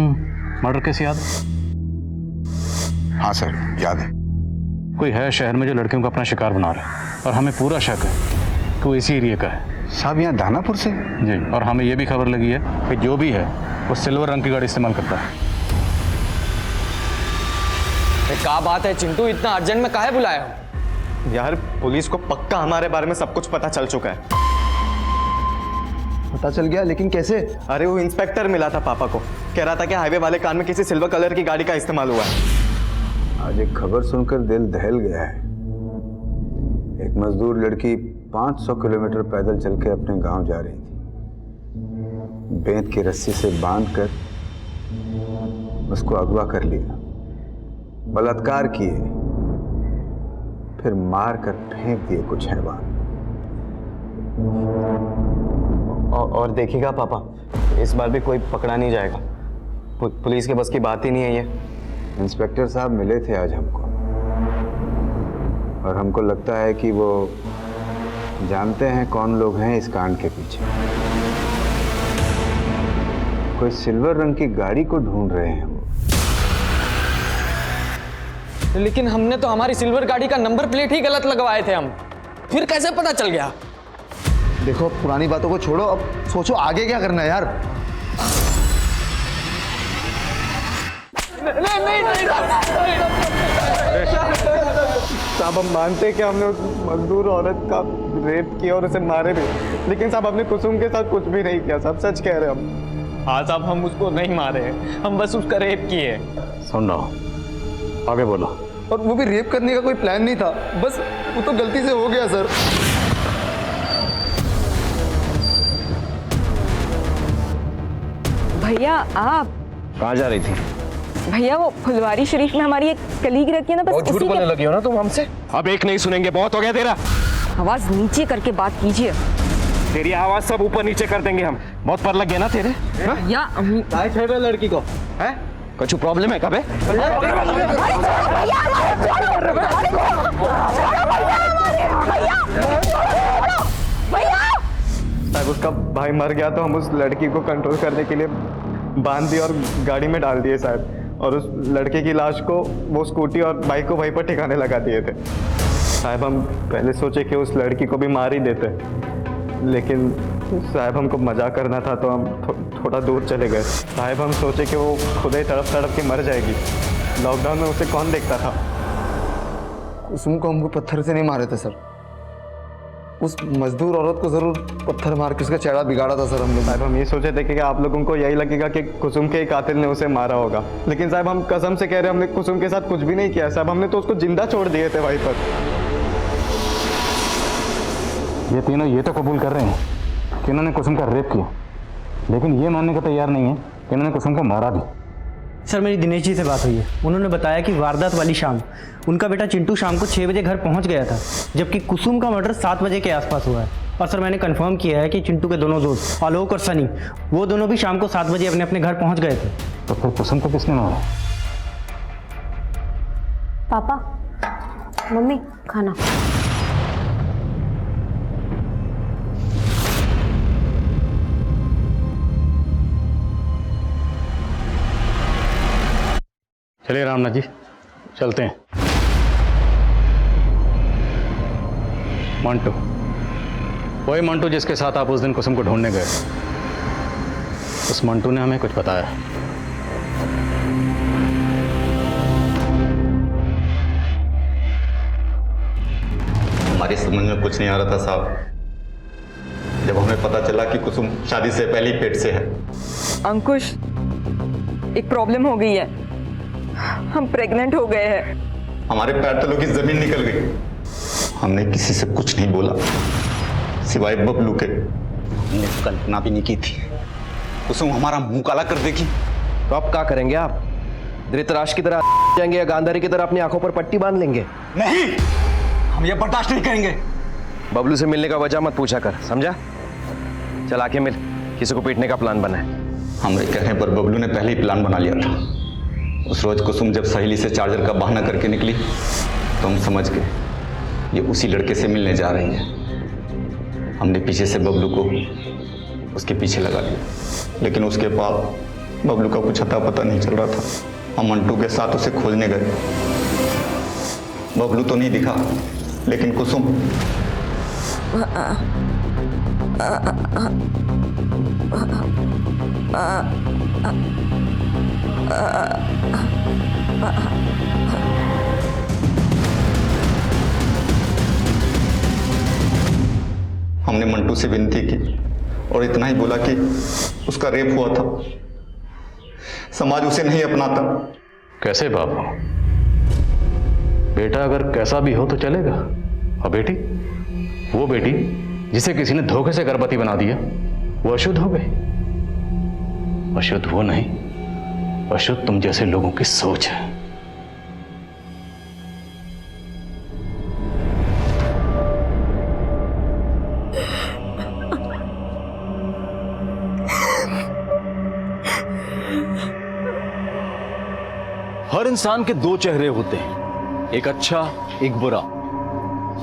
मर्डर केस याद है? हाँ सर याद है। कोई है शहर में जो लड़कियों को अपना शिकार बना रहा है और हमें पूरा शक है कि वो इसी एरिया का है। साहब यहाँ दानापुर से? जी, और हमें ये भी खबर लगी है कि जो भी है वो सिल्वर रंग की गाड़ी इस्तेमाल करता है। क्या बात है चिंटू, इतना अर्जेंट में काहे बुलाया हो? यार पुलिस को पक्का हमारे बारे में सब कुछ पता चल चुका है। पता चल गया? लेकिन कैसे? अरे वो इंस्पेक्टर मिला था पापा को, कह रहा था कि हाईवे वाले कार में किसी सिल्वर कलर की गाड़ी का इस्तेमाल हुआ है। आज एक खबर सुनकर दिल दहल गया है। एक मजदूर लड़की 500 किलोमीटर पैदल चल के अपने गांव जा रही थी। बेंत की रस्सी से बांधकर उसको अगवा कर लिया, बलात्कार किए, फिर मार कर फेंक दिए कुछ हैवान। और देखिएगा पापा, इस बार भी कोई पकड़ा नहीं जाएगा। पुलिस के बस की बात ही नहीं है ये। इंस्पेक्टर साहब मिले थे आज हमको और हमको लगता है कि वो जानते हैं कौन लोग हैं इस कांड के पीछे। कोई सिल्वर रंग की गाड़ी को ढूंढ रहे हैं वो। लेकिन हमने तो हमारी सिल्वर गाड़ी का नंबर प्लेट ही गलत लगवाए थे हम, फिर कैसे पता चल गया? देखो पुरानी बातों को छोड़ो, अब सोचो आगे क्या करना है यार। साहब हम मानते हैं कि हमने उस मजदूर औरत का रेप किया और उसे मारे भी, लेकिन साहब हमने कुसुम के साथ कुछ भी नहीं किया साहब, सच कह रहे हैं हम। हाँ साहब, हम उसको नहीं मारे हैं, हम बस उसका रेप किए। सुन रहा हूँ, आगे बोलो। और वो भी रेप करने का कोई प्लान नहीं था, बस वो तो गलती से हो गया सर। भैया आप कहाँ जा रही थी? भैया वो फुलवारी शरीफ में हमारी एक कलीग रहती है ना, बस बहुत झूठ बोलने लगी हो ना तुम हमसे। अब एक नहीं सुनेंगे, बहुत हो गया तेरा। आवाज नीचे करके बात कीजिए। तेरी आवाज सब ऊपर नीचे कर देंगे हम। बहुत पर लग गया ना तेरे। या लड़की को है कुछ प्रॉब्लम है? कब है? साहब उसका भाई मर गया तो हम उस लड़की को कंट्रोल करने के लिए बांध दिए और गाड़ी में डाल दिए साहब, और उस लड़के की लाश को वो स्कूटी और बाइक को वहीं पर ठिकाने लगा दिए थे साहब। हम पहले सोचे कि उस लड़की को भी मार ही देते, लेकिन साहब हमको मजाक करना था तो हम थोड़ा दूर चले गए साहब। हम सोचे कि वो खुद ही तड़प तड़प के मर जाएगी, लॉकडाउन में उसे कौन देखता था। कुसुम को हमको पत्थर से नहीं मारे थे सर, उस मजदूर औरत को जरूर पत्थर मार के उसका चेहरा बिगाड़ा था सर हमने। साहब हम ये सोचे थे कि आप लोगों को यही लगेगा कि कुसुम के ही कातिल ने उसे मारा होगा, लेकिन साहब हम कसम से कह रहे हैं हमने कुसुम के साथ कुछ भी नहीं किया साहब, हमने तो उसको जिंदा छोड़ दिए थे वहीं पर। ये तीनों ये तो कबूल कर रहे हैं कि इन्होंने कुसुम का रेप किया, लेकिन ये मानने को तैयार नहीं है कि इन्होंने कुसुम को मारा भी। सर मेरी दिनेश जी से बात हुई है, उन्होंने बताया कि वारदात वाली शाम उनका बेटा चिंटू शाम को 6 बजे घर पहुंच गया था, जबकि कुसुम का मर्डर 7 बजे के आसपास हुआ है। और सर मैंने कंफर्म किया है कि चिंटू के दोनों दोस्त आलोक और सनी, वो दोनों भी शाम को 7 बजे अपने अपने घर पहुंच गए थे। तो फिर कुसुम को किसने मारा? पापा, मम्मी, खाना। चलिए रामनाथ जी चलते हैं। मंटू, वही मंटू जिसके साथ आप उस दिन कुसुम को ढूंढने गए, उस मंटू ने हमें कुछ बताया। हमारी समझ में कुछ नहीं आ रहा था साहब, जब हमें पता चला कि कुसुम शादी से पहले ही पेट से है। अंकुश, एक प्रॉब्लम हो गई है, हम प्रेग्नेंट हो गए हैं। हमारे पैर तलों की जमीन निकल गई। हमने किसी से कुछ नहीं बोला सिवाय बबलू के। हमने कल्पना भी नहीं की थी कुसुम हमारा मुंह काला कर देगी। तो अब क्या करेंगे आप? धृतराष्ट्र की तरह जाएंगे या गांधारी की तरह अपनी आंखों पर पट्टी बांध लेंगे? नहीं, हम ये बर्दाश्त नहीं करेंगे। बबलू से मिलने का वजह मत पूछा कर, समझा? चल आके मिल, किसी को पीटने का प्लान बना है। हमारे कहने पर बबलू ने पहले ही प्लान बना लिया था। उस रोज कुसुम जब सहेली से चार्जर का बहाना करके निकली तो हम समझ गए ये उसी लड़के से मिलने जा रही है। हमने पीछे से बबलू को उसके पीछे लगा लिया, लेकिन उसके बाद बबलू का कुछ अता पता नहीं चल रहा था। हम मंटू के साथ उसे खोजने गए। बबलू तो नहीं दिखा, लेकिन कुसुम हमने मंटू से विनती की और इतना ही बोला कि उसका रेप हुआ था, समाज उसे नहीं अपनाता। कैसे बाबू? बेटा अगर कैसा भी हो तो चलेगा, और बेटी, वो बेटी जिसे किसी ने धोखे से गर्भवती बना दिया, वो अशुद्ध हो गई। अशुद्ध वो नहीं, अशुद्ध तुम जैसे लोगों की सोच है। हर इंसान के दो चेहरे होते हैं, एक अच्छा एक बुरा।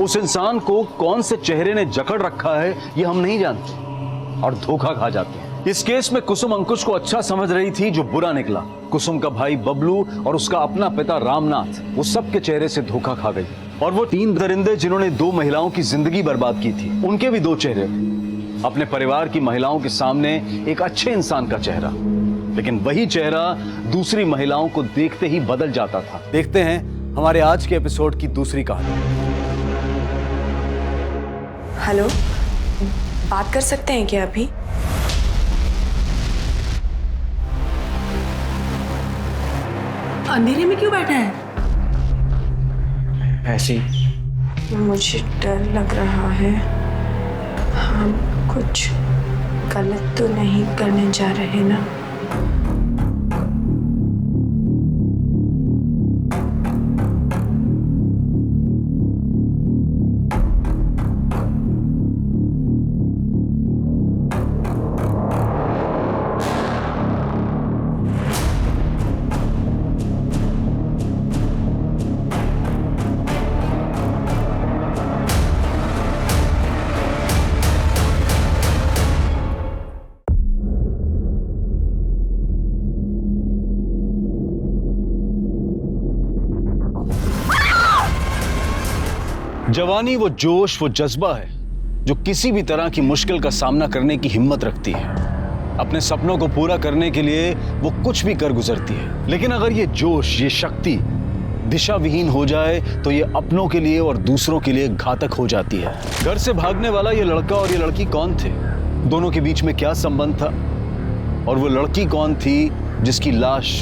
उस इंसान को कौन से चेहरे ने जकड़ रखा है ये हम नहीं जानते और धोखा खा जाते हैं। इस केस में कुसुम अंकुश को अच्छा समझ रही थी, जो बुरा निकला। कुसुम का भाई बबलू और उसका अपना पिता रामनाथ, वो सबके चेहरे से धोखा खा गई। और वो 3 दरिंदे जिन्होंने 2 महिलाओं की जिंदगी बर्बाद की थी, उनके भी 2 चेहरे थे। अपने परिवार की महिलाओं के सामने एक अच्छे इंसान का चेहरा, लेकिन वही चेहरा दूसरी महिलाओं को देखते ही बदल जाता था। देखते हैं हमारे आज के एपिसोड की दूसरी कहानी। हेलो, बात कर सकते हैं क्या अभी? अंधेरे में क्यों बैठा है? ऐसी मुझे डर लग रहा है। हम कुछ गलत तो नहीं करने जा रहे ना? जवानी वो जोश, वो जज्बा है जो किसी भी तरह की मुश्किल का सामना करने की हिम्मत रखती है। अपने सपनों को पूरा करने के लिए वो कुछ भी कर गुजरती है। लेकिन अगर ये जोश, ये शक्ति दिशा विहीन हो जाए तो ये अपनों के लिए और दूसरों के लिए घातक हो जाती है। घर से भागने वाला ये लड़का और ये लड़की कौन थे? दोनों के बीच में क्या संबंध था? और वो लड़की कौन थी जिसकी लाश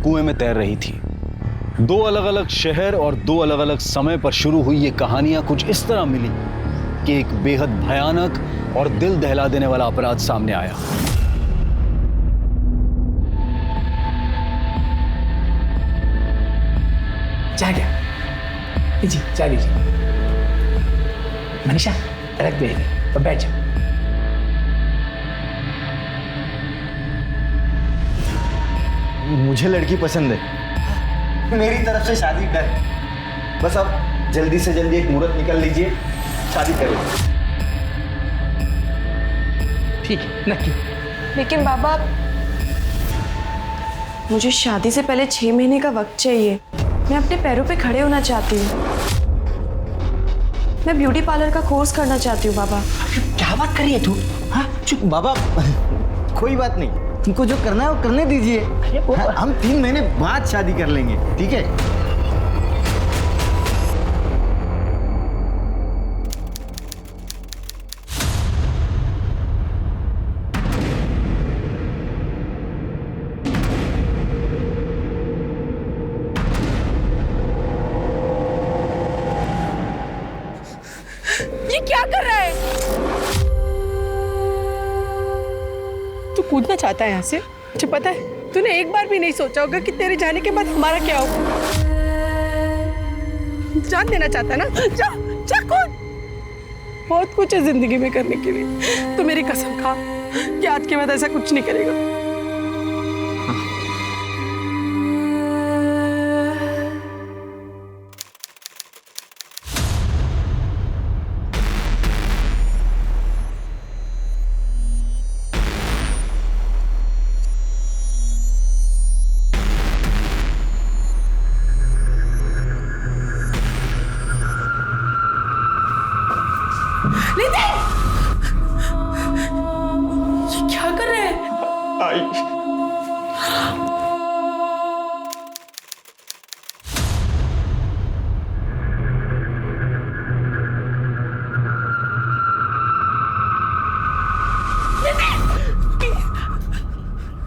कुएं में तैर रही थी? 2 अलग अलग शहर और 2 अलग अलग समय पर शुरू हुई ये कहानियां कुछ इस तरह मिली कि एक बेहद भयानक और दिल दहला देने वाला अपराध सामने आया। चाय क्या? जी चाय लीजिए। मनीषा रख दे और बैठ जाओ। मुझे लड़की पसंद है। मेरी तरफ से शादी कर। बस अब जल्दी से जल्दी एक मुहूर्त निकल लीजिए, शादी करें। ठीक है, नक्की। लेकिन बाबा, मुझे शादी से पहले 6 महीने का वक्त चाहिए। मैं अपने पैरों पे खड़े होना चाहती हूँ। मैं ब्यूटी पार्लर का कोर्स करना चाहती हूँ बाबा। क्या बात कर रही है तू? हाँ चुप बाबा, कोई बात नहीं, तुमको जो करना है वो करने दीजिए। हम 3 महीने बाद शादी कर लेंगे, ठीक है? ये क्या कर रहा है? तू कूदना चाहता है यहाँ से? मुझे पता है तूने एक बार भी नहीं सोचा होगा कि तेरे जाने के बाद हमारा क्या होगा। जान देना चाहता है ना? जा जा कूद। बहुत कुछ है जिंदगी में करने के लिए। तो मेरी कसम खा कि आज के बाद ऐसा कुछ नहीं करेगा। क्या कर रहे हैं? आई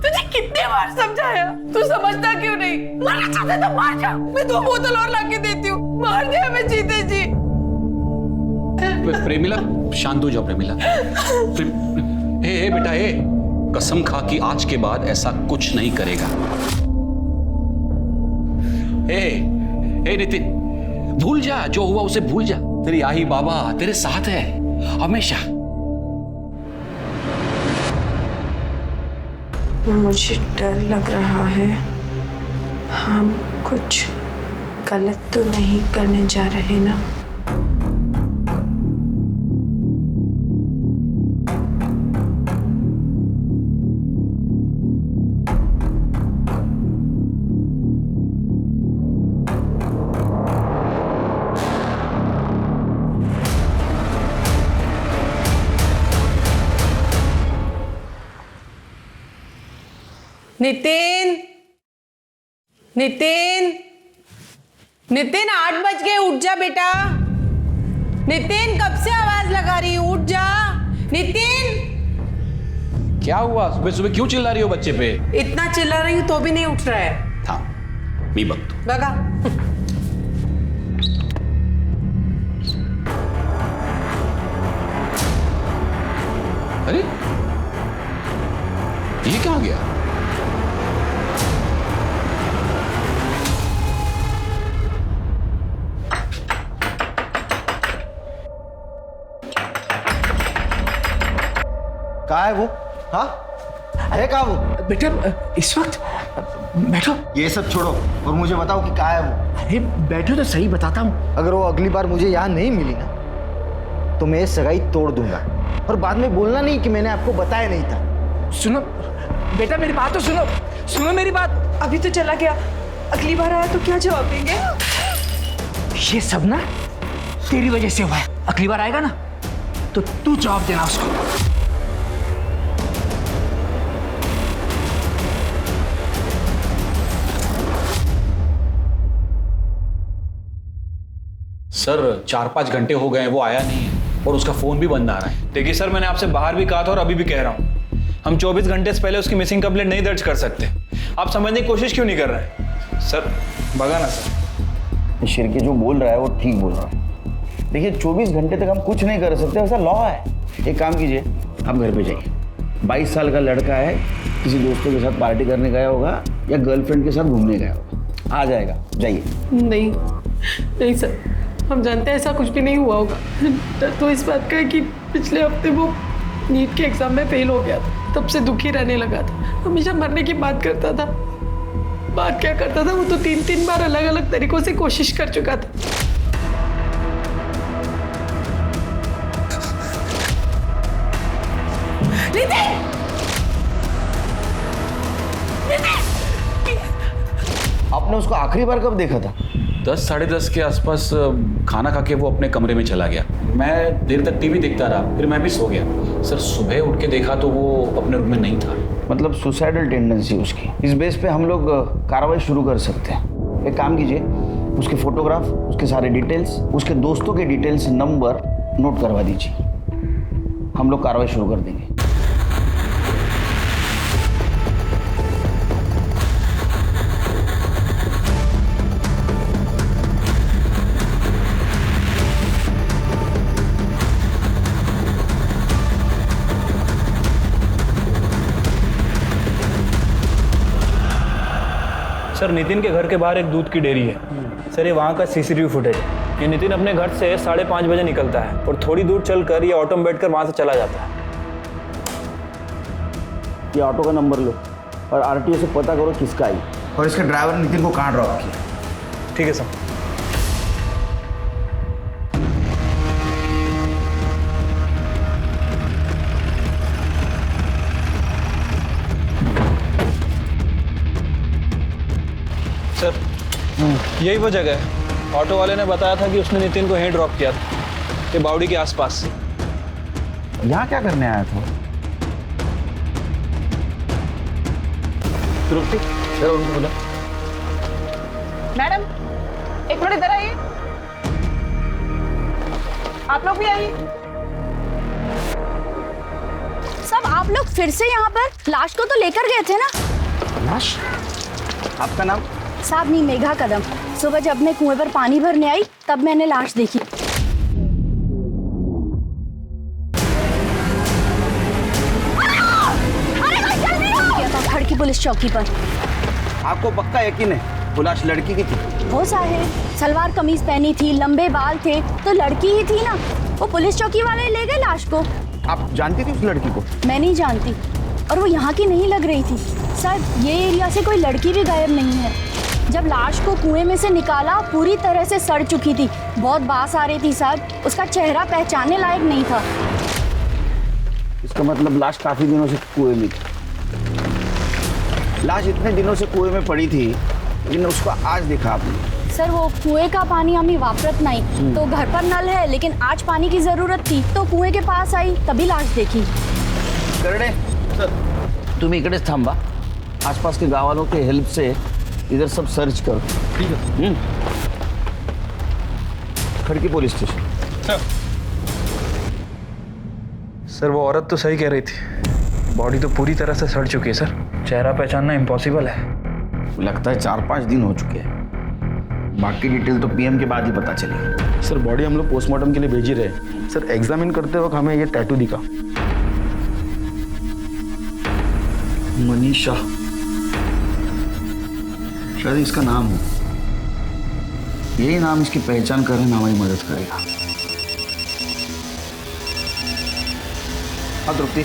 तुझे कितने बार समझाया, तू समझता क्यों नहीं? मरना चाहते तो मार जा। मैं 2 बोतल और लाके देती हूँ, मार दे हमें जीते जी। प्रेमिला शांत हो जाओ। प्रेमिला ए बेटा, कसम खा कि आज के बाद ऐसा कुछ नहीं करेगा। ए नितिन, भूल जा जो हुआ, उसे भूल जा। तेरी आई बाबा तेरे साथ है हमेशा। मुझे डर लग रहा है। हम कुछ गलत तो नहीं करने जा रहे ना? नितिन, नितिन, नितिन 8 बज गए, उठ जा बेटा। नितिन कब से आवाज लगा रही हूँ, उठ जा। नितिन, क्या हुआ? सुबह सुबह क्यों चिल्ला रही हो बच्चे पे? इतना चिल्ला रही हूँ तो भी नहीं उठ रहा है। हाँ, मी बघतो। बघा। अरे ये क्या आ गया? कहाँ है वो? हाँ, है कहाँ वो? बेटा इस वक्त बैठो। ये सब छोड़ो और मुझे बताओ कि कहाँ है वो? अरे बैठो तो सही, बताता हूँ। अगर वो अगली बार मुझे यहाँ नहीं मिली ना तो मैं ये सगाई तोड़ दूंगा, और बाद में बोलना नहीं कि मैंने आपको बताया नहीं था। सुनो बेटा, मेरी बात तो सुनो, सुनो मेरी बात। अभी तो चला गया, अगली बार आया तो क्या जवाब देंगे? ये सब ना तेरी वजह से हुआ है। अगली बार आएगा ना तो तू जवाब देना उसको। सर 4-5 घंटे हो गए हैं, वो आया नहीं है और उसका फोन भी बंद आ रहा है। देखिए सर, मैंने आपसे बाहर भी कहा था और अभी भी कह रहा हूँ, हम 24 घंटे से पहले उसकी मिसिंग कंप्लेंट नहीं दर्ज कर सकते। आप समझने की कोशिश क्यों नहीं कर रहे हैं? सर भगा ना सर। शिरके जो बोल रहा है वो ठीक बोल रहा है। देखिए 24 घंटे तक हम कुछ नहीं कर सकते, ऐसा लॉ है। एक काम कीजिए, आप घर पे जाइए। 22 साल का लड़का है, किसी दोस्तों के साथ पार्टी करने गया होगा या गर्लफ्रेंड के साथ घूमने गया होगा, आ जाएगा, जाइए। नहीं नहीं सर, हम जानते हैं ऐसा कुछ भी नहीं हुआ होगा। डर तो इस बात का है कि पिछले हफ्ते वो नीट के एग्जाम में फेल हो गया था, तब से दुखी रहने लगा था। हमेशा मरने की बात करता था। बात क्या करता था, वो तो 3-3 बार अलग अलग तरीकों से कोशिश कर चुका था। आपने उसको आखिरी बार कब देखा था? 10-10:30 के आसपास खाना खा के वो अपने कमरे में चला गया। मैं देर तक टीवी देखता रहा, फिर मैं भी सो गया। सर सुबह उठ के देखा तो वो अपने रूम में नहीं था। मतलब सुसाइडल टेंडेंसी उसकी। इस बेस पे हम लोग कार्रवाई शुरू कर सकते हैं। एक काम कीजिए, उसके फोटोग्राफ, उसके सारे डिटेल्स, उसके दोस्तों के डिटेल्स, नंबर नोट करवा दीजिए। हम लोग कार्रवाई शुरू कर देंगे। सर नितिन के घर के बाहर एक दूध की डेयरी है। सर ये वहाँ का सीसीटीवी फुटेज है। ये नितिन अपने घर से 5:30 बजे निकलता है और थोड़ी दूर चलकर ये ऑटो में बैठकर वहाँ से चला जाता है। ये ऑटो का नंबर लो और आरटीओ से पता करो किसका है और इसके ड्राइवर ने नितिन को कहाँ ड्रॉप किया। ठीक है सर। सर यही वो जगह है। ऑटो वाले ने बताया था कि उसने नितिन को यहीं ड्रॉप किया था, ये बावड़ी के आसपास। यहाँ क्या करने आया था? उनको बोला मैडम एक मिनट इधर आइए, आप लोग भी आइए। सब आप लोग फिर से यहाँ पर? लाश को तो लेकर गए थे ना? लाश? आपका नाम? साहब मेघा कदम। सुबह जब मैं कुएं पर पानी भरने आई तब मैंने लाश देखी। खड़ की पुलिस चौकी पर। आपको पक्का यकीन है वो लाश लड़की की थी? हो साहेब, सलवार कमीज पहनी थी, लंबे बाल थे, तो लड़की ही थी ना। वो पुलिस चौकी वाले ले गए लाश को। आप जानती थी उस लड़की को? मैं नहीं जानती, और वो यहाँ की नहीं लग रही थी। सर ये एरिया से कोई लड़की भी गायब नहीं है। जब लाश को कुएं में से निकाला पूरी तरह से सड़ चुकी थी, बहुत बास आ रही थी सर। उसका चेहरा पहचानने लायक नहीं था। इसका मतलब लाश काफी दिनों से कुएं में थी। लाश इतने दिनों से कुएं में पड़ी थी लेकिन उसको आज देखा आपने? सर वो कुएं का पानी आम्ही वापरत नहीं, तो घर पर नल है, लेकिन आज पानी की जरूरत थी तो कुएं के पास आई, तभी लाश देखी। करणे सर तुम्ही इकडेच थांबा, आसपास के गाँव वालों के हेल्प से इधर सब सर्च करो। ठीक है। खड़की पुलिस स्टेशन। सर वो औरत तो सही कह रही थी, बॉडी तो पूरी तरह से सड़ चुकी है सर, चेहरा पहचानना इम्पॉसिबल है। लगता है 4-5 दिन हो चुके हैं, बाकी डिटेल तो पीएम के बाद ही पता चलेगी। सर बॉडी हम लोग पोस्टमार्टम के लिए भेज ही रहे हैं। सर एग्जामिन करते वक्त हमें ये टैटू दिखा। मनीषा, शायद इसका नाम हो। यही नाम इसकी पहचान करने में हमारी मदद करेगा। हाँ द्रुपति,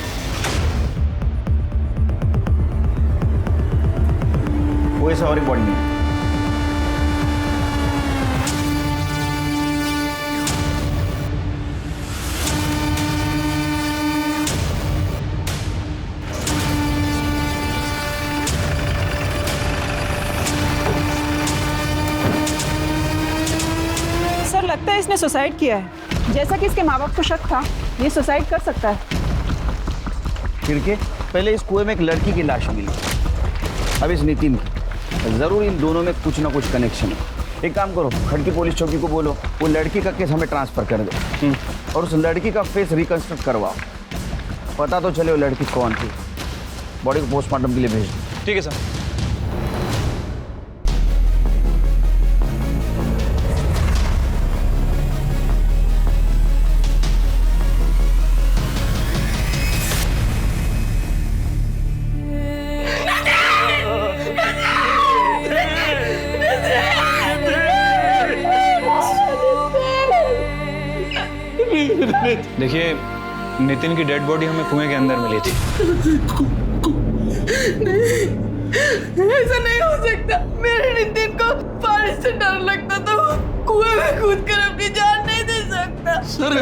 वो ऐसा और एक बॉडी नहीं। लगता है इसने सुसाइड किया है। जैसा कि इसके माँ बाप को शक था, ये सुसाइड कर सकता है। फिर के पहले इस कुएं में एक लड़की की लाश मिली, अब इस नितिन की। जरूर इन दोनों में कुछ ना कुछ कनेक्शन है। एक काम करो, खड़की पुलिस चौकी को बोलो वो लड़की का केस हमें ट्रांसफर कर दो और उस लड़की का फेस रिकंस्ट्रक्ट करवाओ, पता तो चले वो लड़की कौन थी। बॉडी को पोस्टमार्टम के लिए भेज दो। ठीक है सर। देखिए, नितिन की डेड बॉडी हमें कुएं के अंदर मिली थी। नहीं, ऐसा नहीं हो सकता। मेरे नितिन को पानी से डर लगता था, वो कुएं में कूद कर अपनी जान नहीं दे सकता। सर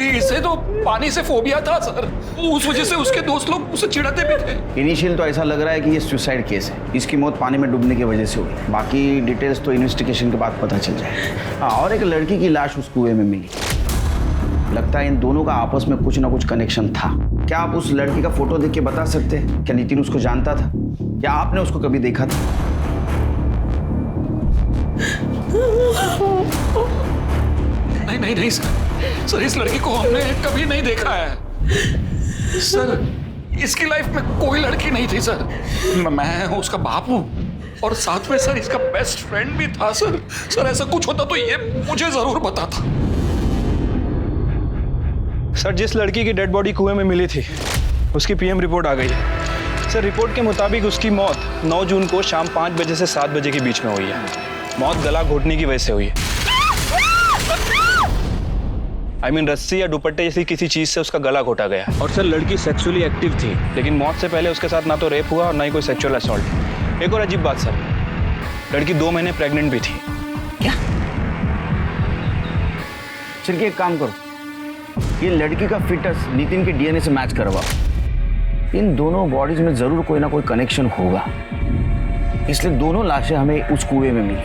इसे तो पानी से फोबिया था सर, उस वजह से उसके दोस्त लोग उसे चिढ़ाते भी थे। इनिशियल तो ऐसा लग रहा है कि ये सुसाइड केस है, इसकी मौत पानी में डूबने की वजह से हुई। बाकी डिटेल्स तो इन्वेस्टिगेशन के बाद पता चल जाए। हाँ, और एक लड़की की लाश उस कुएं में मिली। लगता है इन दोनों का आपस में कुछ ना कुछ कनेक्शन था। क्या आप उस लड़की का फोटो देख के बता सकते हैं क्या नितिन उसको जानता था? क्या आपने उसको कभी देखा था? नहीं सर, इस लड़की को हमने कभी नहीं देखा है सर। इसकी लाइफ में कोई लड़की नहीं थी सर। मैं उसका बाप हूँ और साथ में सर इसका बेस्ट फ्रेंड भी था सर। सर ऐसा कुछ होता तो ये मुझे जरूर बताता। सर जिस लड़की की डेड बॉडी कुएं में मिली थी उसकी पीएम रिपोर्ट आ गई है। सर रिपोर्ट के मुताबिक उसकी मौत 9 जून को शाम 5 बजे से 7 बजे के बीच में हुई है। मौत गला घोटने की वजह से हुई है। रस्सी या दुपट्टे जैसी किसी चीज से उसका गला घोटा गया। और सर लड़की सेक्सुअली एक्टिव थी, लेकिन मौत से पहले उसके साथ ना तो रेप हुआ और ना ही कोई सेक्सुअल असॉल्ट। एक और अजीब बात सर, लड़की 2 महीने प्रेग्नेंट भी थी। क्या? चल के एक काम करो, ये लड़की का फिटस नितिन के डीएनए से मैच करवाओ। इन दोनों बॉडीज में जरूर कोई ना कोई कनेक्शन होगा, इसलिए दोनों लाशें हमें उस कुएं में मिली।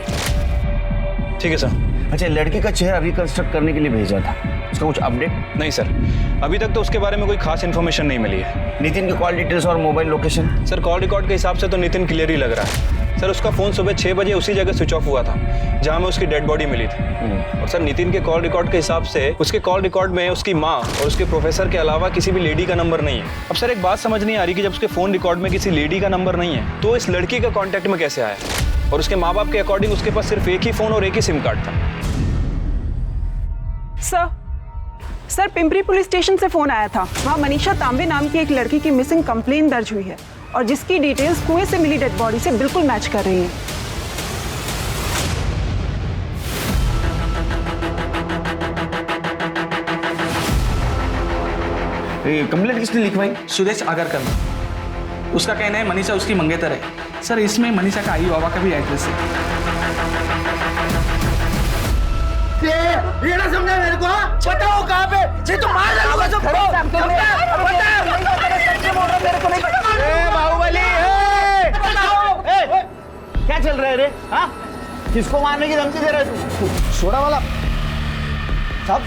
ठीक है सर। अच्छा, लड़की का चेहरा रिकंस्ट्रक्ट करने के लिए भेजा था, उसका कुछ अपडेट? नहीं सर, अभी तक तो उसके बारे में कोई खास इन्फॉर्मेशन नहीं मिली है। नितिन की कॉल डिटेल्स और mobile location? Sir call record के हिसाब से तो नितिन क्लियर ही लग रहा है। सर उसका फोन सुबह 6 बजे उसी जगह स्विच ऑफ हुआ था जहां में उसकी डेड बॉडी मिली थी। और सर नितिन के कॉल रिकॉर्ड के हिसाब से उसके कॉल रिकॉर्ड में उसकी माँ और उसके प्रोफेसर के अलावा किसी भी लेडी का नंबर नहीं है। अब सर एक बात समझ नहीं आ रही कि जब उसके फोन रिकॉर्ड में किसी लेडी का नंबर नहीं है तो इस लड़की का कॉन्टेक्ट में कैसे आया? और उसके माँ बाप के अकॉर्डिंग उसके पास सिर्फ एक ही फोन और एक ही सिम कार्ड था। सर पिंपरी पुलिस स्टेशन से फोन आया था। वहाँ मनीषा तांबे नाम की एक लड़की की मिसिंग कंप्लेन दर्ज हुई है और जिसकी डिटेल्स कुएं से मिली डेड बॉडी से बिल्कुल मैच कर रही हैं। कंप्लेंट किसने लिखवाई? सुदेश आगरकर। उसका कहना है मनीषा उसकी मंगेतर है। सर इसमें मनीषा का आई बाबा का भी एड्रेस है। ये ना समझा मेरे को? बताओ कहाँ पे? ये तो मार डालूंगा सब। बाहुबली, क्या चल रहा है रे? हाँ, किसको मारने की धमकी दे रहे तू? सोडा वाला साहब,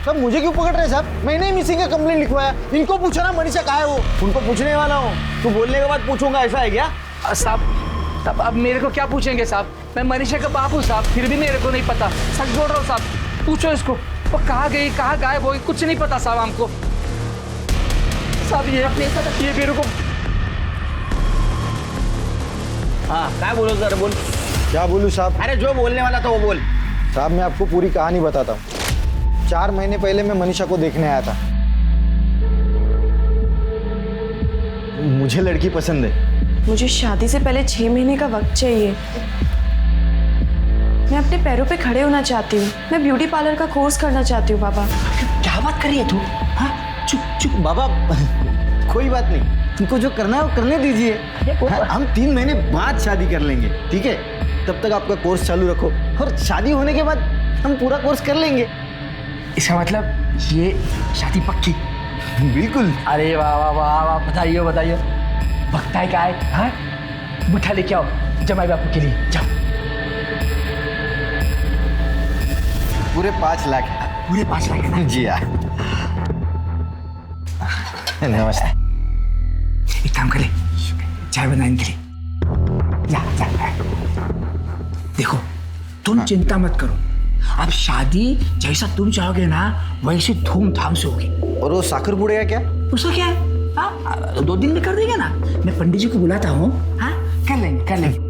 सब मुझे क्यों पकड़ रहे साहब? मैंने ही मिसिंग का कंप्लेंट लिखवाया। इनको पूछो ना मनीषा कहाँ है वो। उनको पूछने वाला हूँ, तू बोलने के बाद पूछूंगा ऐसा है क्या? साहब अब मेरे को क्या पूछेंगे साहब? मैं मनीषा का बाप हूँ साहब, फिर भी मेरे को नहीं पता। सच बोल रहा हूँ साहब, पूछो इसको वो कहाँ गई, कहाँ गायब हो गई, कुछ नहीं पता साहब हमको। साहब ये मेरे को। हाँ क्या बोलो सर, बोल। क्या बोलूँ साहब? अरे जो बोलने वाला था वो बोल। साहब मैं आपको पूरी कहानी बताता हूँ। 4 महीने पहले मैं मनीषा को देखने आया था। मुझे लड़की पसंद है। मुझे शादी से पहले 6 महीने का वक्त चाहिए। मैं अपने पैरों पे खड़े होना चाहती हूँ। मैं ब्यूटी पार्लर का कोर्स करना चाहती हूँ। बाबा क्या बात कर रही है तू? हाँ चुप चुप बाबा, कोई बात नहीं, तुमको जो करना है वो करने दीजिए। हम 3 महीने बाद शादी कर लेंगे, ठीक है? तब तक आपका कोर्स चालू रखो और शादी होने के बाद हम पूरा कोर्स कर लेंगे। इसका मतलब ये शादी पक्की? बिल्कुल। अरे वाह वाह वाह वाह, बताइए बताइए। भक्ता है क्या है? हाँ मिठा लेके आओ जमाई बापू के लिए, जाओ। पूरे 5 लाख। पूरे 5 लाख है ना? जी हाँ। नमस्ते। एक काम करे, चाय बनाने के लिए जा जा। देखो तुम चिंता मत करो, अब शादी जैसा तुम चाहोगे ना वैसे धूमधाम से होगी। और वो साखर बुड़ेगा क्या? उसका क्या है? हाँ 2 दिन में कर देंगे ना। मैं पंडित जी को बुलाता हूँ। हाँ कर लेंगे कर लेंगे।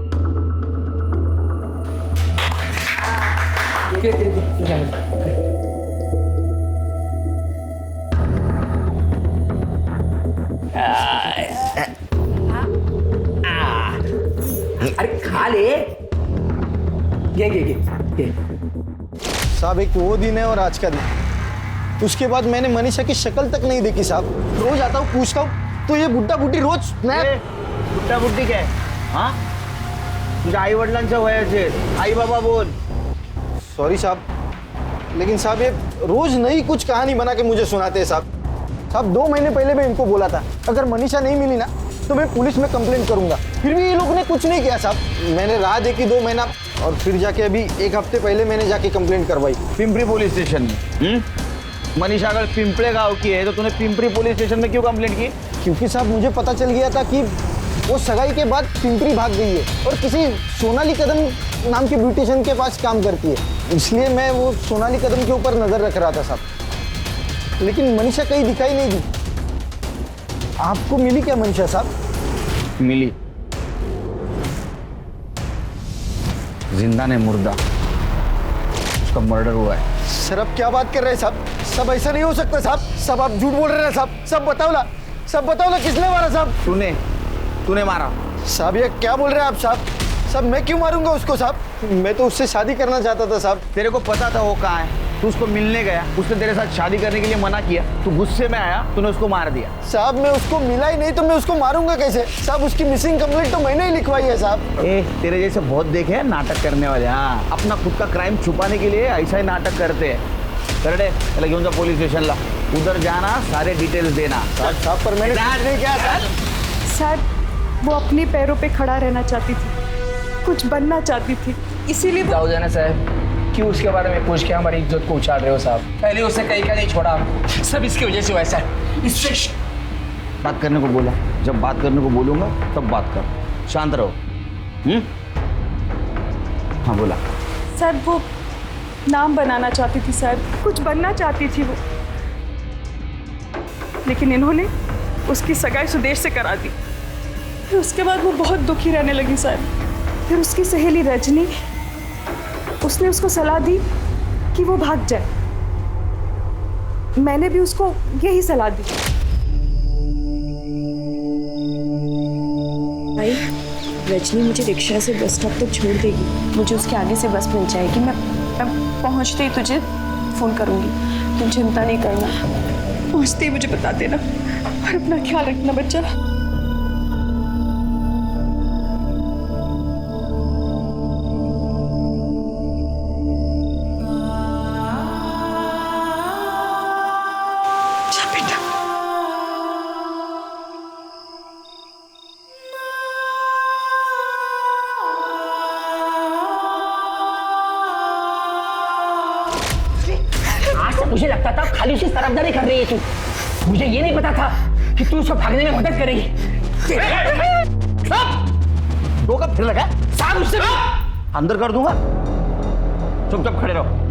अरे खा ले। ये साहब एक वो दिन है और आज का दिन। उसके बाद मैंने मनीषा की शक्ल तक नहीं देखी साहब। रोज आता हूँ पूछता हूँ तो ये बुड्ढा बुड्ढी रोज बुड्ढा बुड्ढी क्या है? हाँ तुझ्या आई वडिलांच्या वयाचे आई बाबा बोल। सॉरी साहब, लेकिन साहब ये रोज नई कुछ कहानी बना के मुझे सुनाते हैं साहब। साहब 2 महीने पहले मैं इनको बोला था अगर मनीषा नहीं मिली ना तो मैं पुलिस में कंप्लेंट करूंगा, फिर भी ये लोगों ने कुछ नहीं किया साहब। मैंने राह देखी 2 महीना और फिर जाके अभी 1 हफ्ते पहले मैंने जाके कंप्लेंट करवाई पिंपरी पुलिस स्टेशन में। मनीषा अगर पिंपले गांव की है तो तूने पिंपरी पुलिस स्टेशन में क्यों कंप्लेंट की? क्योंकि साहब मुझे पता चल गया था कि वो सगाई के बाद पिंपरी भाग गई है और किसी सोनाली कदम नाम की ब्यूटिशियन के पास काम करती है, इसलिए मैं वो सोनाली कदम के ऊपर नजर रख रहा था साहब। लेकिन मनीषा कहीं दिखाई नहीं दी। आपको मिली क्या मनीषा साहब? मिली, जिंदा ने मुर्दा, उसका मर्डर हुआ है। सर अब क्या बात कर रहे हैं साहब? सब ऐसा नहीं हो सकता साहब। सब आप झूठ बोल रहे हैं साहब। सब बताओ ना किसने मारा साहब? तूने मारा साहब। ये क्या बोल रहे हैं आप साहब? साहब मैं क्यों मारूंगा उसको साहब? मैं तो उससे शादी करना चाहता था साहब। तेरे को पता था वो कहाँ है, तू उसको मिलने गया, उसने तेरे साथ शादी करने के लिए मना किया, तू गुस्से में आया, तूने उसको मार दिया। साहब मैं उसको मिला ही नहीं तो मैं उसको मारूंगा कैसे साहब? उसकी मिसिंग कंप्लेंट तो मैंने ही लिखवाई है साहब। तेरे जैसे बहुत देखे हैं नाटक करने वाले। हाँ अपना खुद का क्राइम छुपाने के लिए ऐसा ही नाटक करते हैं। करडे चला घेऊन जा पुलिस स्टेशनला, उधर जाना, सारे डिटेल्स देना। साहब पर मैंने नहीं किया सर। सर वो अपने पैरों पे खड़ा रहना चाहती थी, कुछ बनना चाहती थी, इसीलिए जाओ जाना साहब, क्यों उसके बारे में पूछ के हमारी इज्जत को उछाल रहे हो साहब? पहले उससे कहीं का नहीं छोड़ा, सब इसकी वजह से हुआ है सर। इससे बात करने को बोला, जब बात करने को बोलूंगा तब बात कर, शांत रहो। हाँ बोला। सर वो नाम बनाना चाहती थी सर, कुछ बनना चाहती थी वो, लेकिन इन्होंने उसकी सगाई सुदेश से करा दी। फिर उसके बाद वो बहुत दुखी रहने लगी सर। फिर उसकी सहेली रजनी, उसने उसको सलाह दी कि वो भाग जाए। मैंने भी उसको यही सलाह दी। भाई रजनी मुझे रिक्शा से बस स्टॉप तक छोड़ देगी, मुझे उसके आगे से बस मिल जाएगी। मैं पहुंचते ही तुझे फोन करूंगी, तुम चिंता नहीं करना। पहुंचते ही मुझे बता देना और अपना ख्याल रखना बच्चा। मुझे लगता था खाली उसकी तरफदारी कर रही है तू, मुझे ये नहीं पता था कि तू उसको भागने में मदद करेगी। टोका फिर लगा साहब उससे अंदर कर दूंगा। चुपचाप खड़े रहो।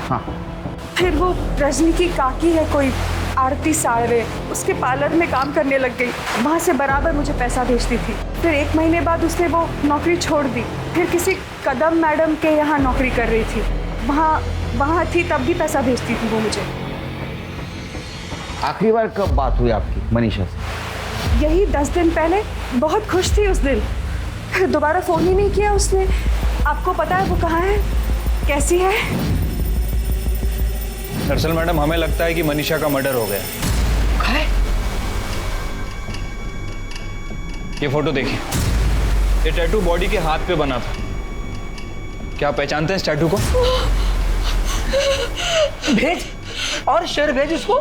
हाँ फिर वो रजनी की काकी है कोई आरती साड़वे, उसके पार्लर में काम करने लग गई। वहाँ से बराबर मुझे पैसा भेजती थी। फिर 1 महीने बाद उसने वो नौकरी छोड़ दी। फिर किसी कदम मैडम के यहाँ नौकरी कर रही थी, वहाँ थी तब भी पैसा भेजती थी वो मुझे। आखिरी बार कब बात हुई आपकी मनीषा से? यही 10 दिन पहले। बहुत खुश थी उस दिन, फिर दोबारा फ़ोन ही नहीं किया उसने। आपको पता है वो कहाँ है, कैसी है? दरअसल मैडम हमें लगता है कि मनीषा का मर्डर हो गया। ये फोटो देखिए, ये टैटू बॉडी के हाथ पे बना था। क्या आप पहचानते हैं इस टैटू को? भेज और शेर भेज उसको।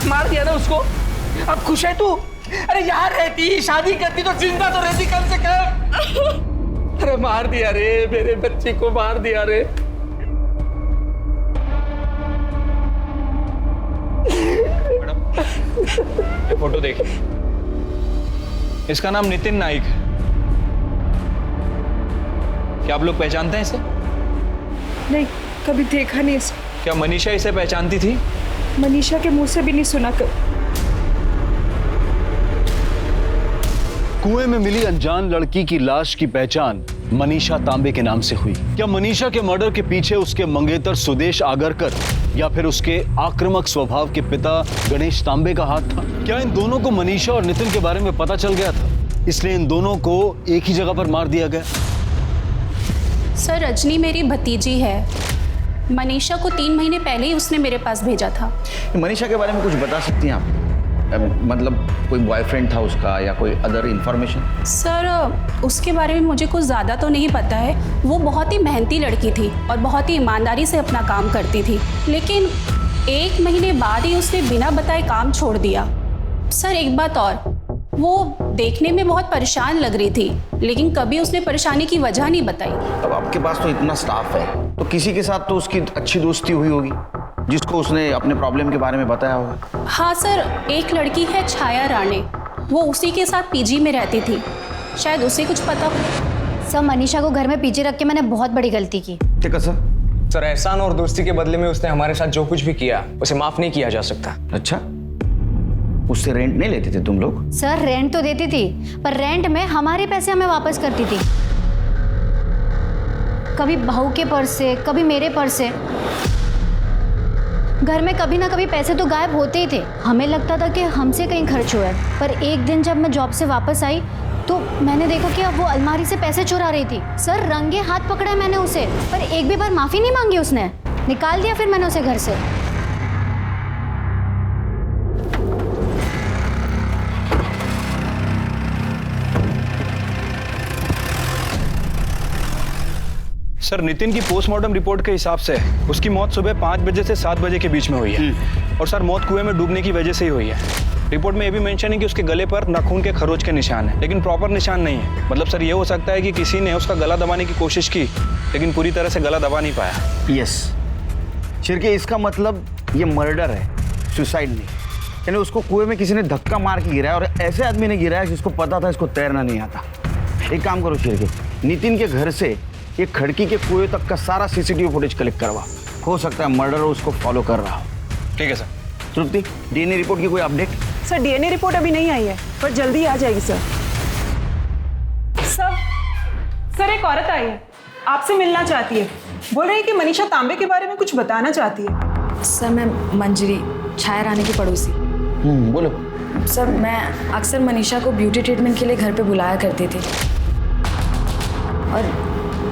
मार दिया ना उसको, अब खुश है तू? अरे यहाँ रहती, शादी करती तो जिंदा तो रहती कम से कम। अरे मार दिया रे, मेरे बच्चे को मार दिया रे। ये फोटो देखिए, इसका नाम नितिन नाइक है। क्या आप लोग पहचानते हैं इसे? नहीं, कभी देखा नहीं इसे। क्या मनीषा इसे पहचानती थी? मनीषा के मुंह से भी नहीं सुना कर। कुएं में मिली अनजान लड़की की लाश की पहचान मनीषा तांबे के नाम से हुई। क्या मनीषा के मर्डर के पीछे उसके मंगेतर सुदेश आगरकर या फिर उसके आक्रामक स्वभाव के पिता गणेश तांबे का हाथ था? क्या इन दोनों को मनीषा और नितिन के बारे में पता चल गया था, इसलिए इन दोनों को एक ही जगह पर मार दिया गया? सर, रजनी मेरी भतीजी है। मनीषा को 3 महीने पहले ही उसने मेरे पास भेजा था। मनीषा के बारे में कुछ बता सकती हैं आप? मतलब कोई बॉयफ्रेंड था उसका या कोई अदर इंफॉर्मेशन? सर, उसके बारे में मुझे कुछ ज़्यादा तो नहीं पता है। वो बहुत ही मेहनती लड़की थी और बहुत ही ईमानदारी से अपना काम करती थी, लेकिन 1 महीने बाद ही उसने बिना बताए काम छोड़ दिया। सर, एक बात और, वो देखने में बहुत परेशान लग रही थी, लेकिन कभी उसने परेशानी की वजह नहीं बताई। अब आपके पास तो इतना स्टाफ है, तो किसी के साथ तो उसकी अच्छी दोस्ती हुई होगी जिसको उसने अपने प्रॉब्लम के बारे में बताया होगा। हाँ सर, एक लड़की है छाया राणे, वो उसी के साथ पीजी में रहती थी, शायद उसे कुछ पता हो। सर, मनीषा को घर में पीछे रख के मैंने बहुत बड़ी गलती की। ठीक है सर। सर, एहसान और दोस्ती के बदले में उसने हमारे साथ जो कुछ भी किया उसे माफ नहीं किया जा सकता। अच्छा, उससे रेंट नहीं लेते थे तुम लोग? सर, रेंट तो देती थी, पर रेंट में हमारे पैसे हमें वापस करती थी। कभी बहू के पर्स से, कभी मेरे पर्स से। घर में कभी ना कभी पैसे तो गायब होते ही थे। हमें लगता था कि हमसे कहीं खर्च हुआ है, पर एक दिन जब मैं जॉब से वापस आई तो मैंने देखा कि अब वो अलमारी से पैसे चुरा रही थी। सर, रंगे हाथ पकड़ा मैंने उसे, पर एक भी बार माफ़ी नहीं मांगी उसने। निकाल दिया फिर मैंने उसे घर से। सर, नितिन की पोस्टमार्टम रिपोर्ट के हिसाब से उसकी मौत सुबह 5 बजे से 7 बजे के बीच में हुई है, और सर मौत कुएं में डूबने की वजह से ही हुई है। रिपोर्ट में ये भी मेंशन है कि उसके गले पर नाखून के खरोच के निशान है, लेकिन प्रॉपर निशान नहीं है। मतलब सर, ये हो सकता है कि किसी ने उसका गला दबाने की कोशिश की, लेकिन पूरी तरह से गला दबा नहीं पाया। यस शिरके, इसका मतलब ये मर्डर है, सुसाइड नहीं। यानी उसको कुएं में किसी ने धक्का मार के गिराया, और ऐसे आदमी ने गिराया जिसको पता था इसको तैरना नहीं आता। एक काम करो शिरके, नितिन के घर से ये खड़की के कुएं तक का सारा सीसीटीवी फुटेज कलेक्ट करवा। हो सकता है मर्डर उसको फॉलो कर रहा हो। ठीक है सर। तृप्ति, डीएनए रिपोर्ट की कोई अपडेट? सर, डीएनए रिपोर्ट अभी नहीं आई है, पर जल्दी आ जाएगी सर। सर, एक औरत आई है, आपसे मिलना चाहती है। बोल रही है कि मनीषा तांबे के बारे में कुछ बताना चाहती है। सर, मैं मंजरी, छाया रानी की पड़ोसी। बोलो। सर, मैं अक्सर मनीषा को ब्यूटी ट्रीटमेंट के लिए घर पे बुलाया करती थी, और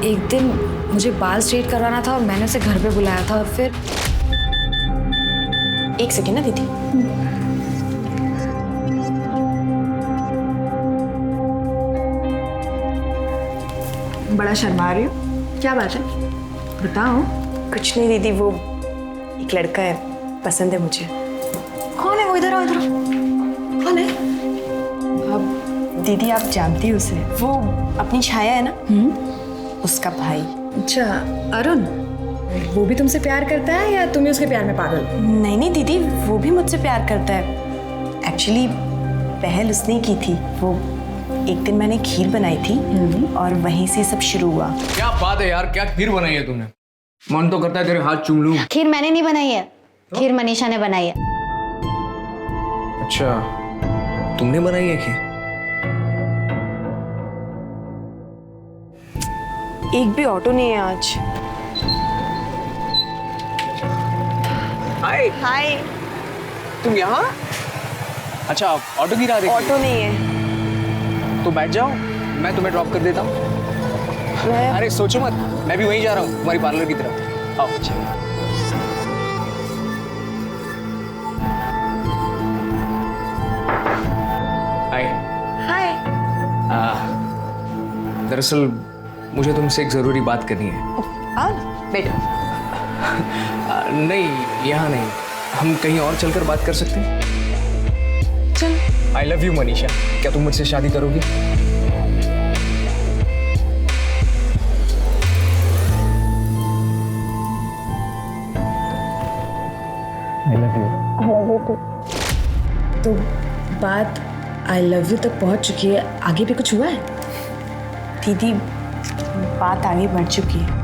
एक दिन मुझे बाल स्ट्रेट करवाना था और मैंने उसे घर पे बुलाया था। और फिर एक सेकेंड ना दीदी। बड़ा शर्मा रही हो, क्या बात है, बताओ। कुछ नहीं दीदी, वो एक लड़का है, पसंद है मुझे। कौन है वो? इधर आओ, इधर आओ। कौन है? अब दीदी आप जानती हो उसे, वो अपनी छाया है ना, उसका भाई। अच्छा, अरुण, वो भी तुमसे प्यार करता है या तुम ही उसके प्यार में पागल? नहीं नहीं दीदी, वो भी मुझसे प्यार करता है। एक्चुअली पहल उसने की थी, वो एक दिन मैंने खीर बनाई थी और वहीं से सब शुरू हुआ। क्या बात है यार, क्या खीर बनाई है तुमने? मन तो करता है तेरे हाथ चूम लूं। खीर मैंने नहीं बनाई है, खीर मनीषा ने बनाई है। अच्छा, तुमने बनाई है खीर? एक भी ऑटो नहीं है आज। हाय हाय। तुम यहाँ? अच्छा, ऑटो गिरा रही? ऑटो नहीं है। तो बैठ जाओ, मैं तुम्हें ड्रॉप कर देता हूँ। अरे सोचो मत, मैं भी वहीं जा रहा हूँ तुम्हारी पार्लर की तरफ। आओ। हाय। हाय। दरअसल मुझे तुमसे एक जरूरी बात करनी है। बैठो। नहीं, यहाँ नहीं, हम कहीं और चलकर बात कर सकते हैं? चल। आई लव यू मनीषा, क्या तुम मुझसे शादी करोगी? I love you too. तो बात आई लव यू तक पहुंच चुकी है, आगे भी कुछ हुआ है? दीदी, बात आगे बढ़ चुकी है।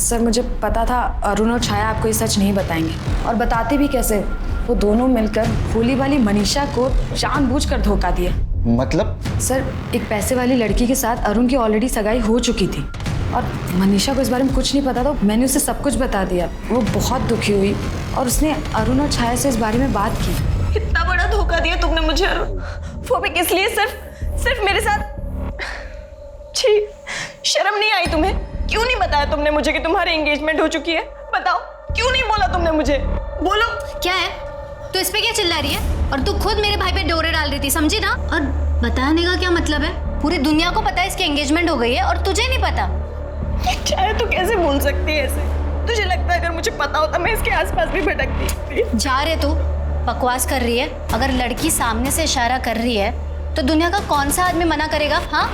सर मुझे पता था अरुण और छाया आपको ये सच नहीं बताएंगे, और बताते भी कैसे? वो दोनों मिलकर भोली वाली मनीषा को जानबूझकर धोखा दिया। मतलब? सर, एक पैसे वाली लड़की के साथ अरुण की ऑलरेडी सगाई हो चुकी थी और मनीषा को इस बारे में कुछ नहीं पता था। मैंने उसे सब कुछ बता दिया। वो बहुत दुखी हुई और उसने अरुण और छाया से इस बारे में बात की। इतना बड़ा धोखा दिया तुमने मुझे अरुण, वो भी किस लिए? सिर्फ मेरे साथ। छी, शर्म नहीं आई तुम्हें? क्यों नहीं बताया तुमने मुझे कि तुम्हारी एंगेजमेंट हो चुकी है? बताओ, क्यों नहीं बोला तुमने मुझे? बोलो। क्या है, तू इस पे क्या चिल्ला रही है? और तू खुद मेरे भाई पे डोरे डाल रही थी, समझी ना? और बताने का क्या मतलब है? पूरी दुनिया को पता है इसकी एंगेजमेंट हो गई है और तुझे नहीं पता। चाहे तू कैसे बोल सकती है ऐसे? तुझे लगता है अगर मुझे पता होता मैं इसके आसपास भी भटकती? जा रे, तू बकवास कर रही है। अगर लड़की सामने से इशारा कर रही है तो दुनिया का कौन सा आदमी मना करेगा? हाँ,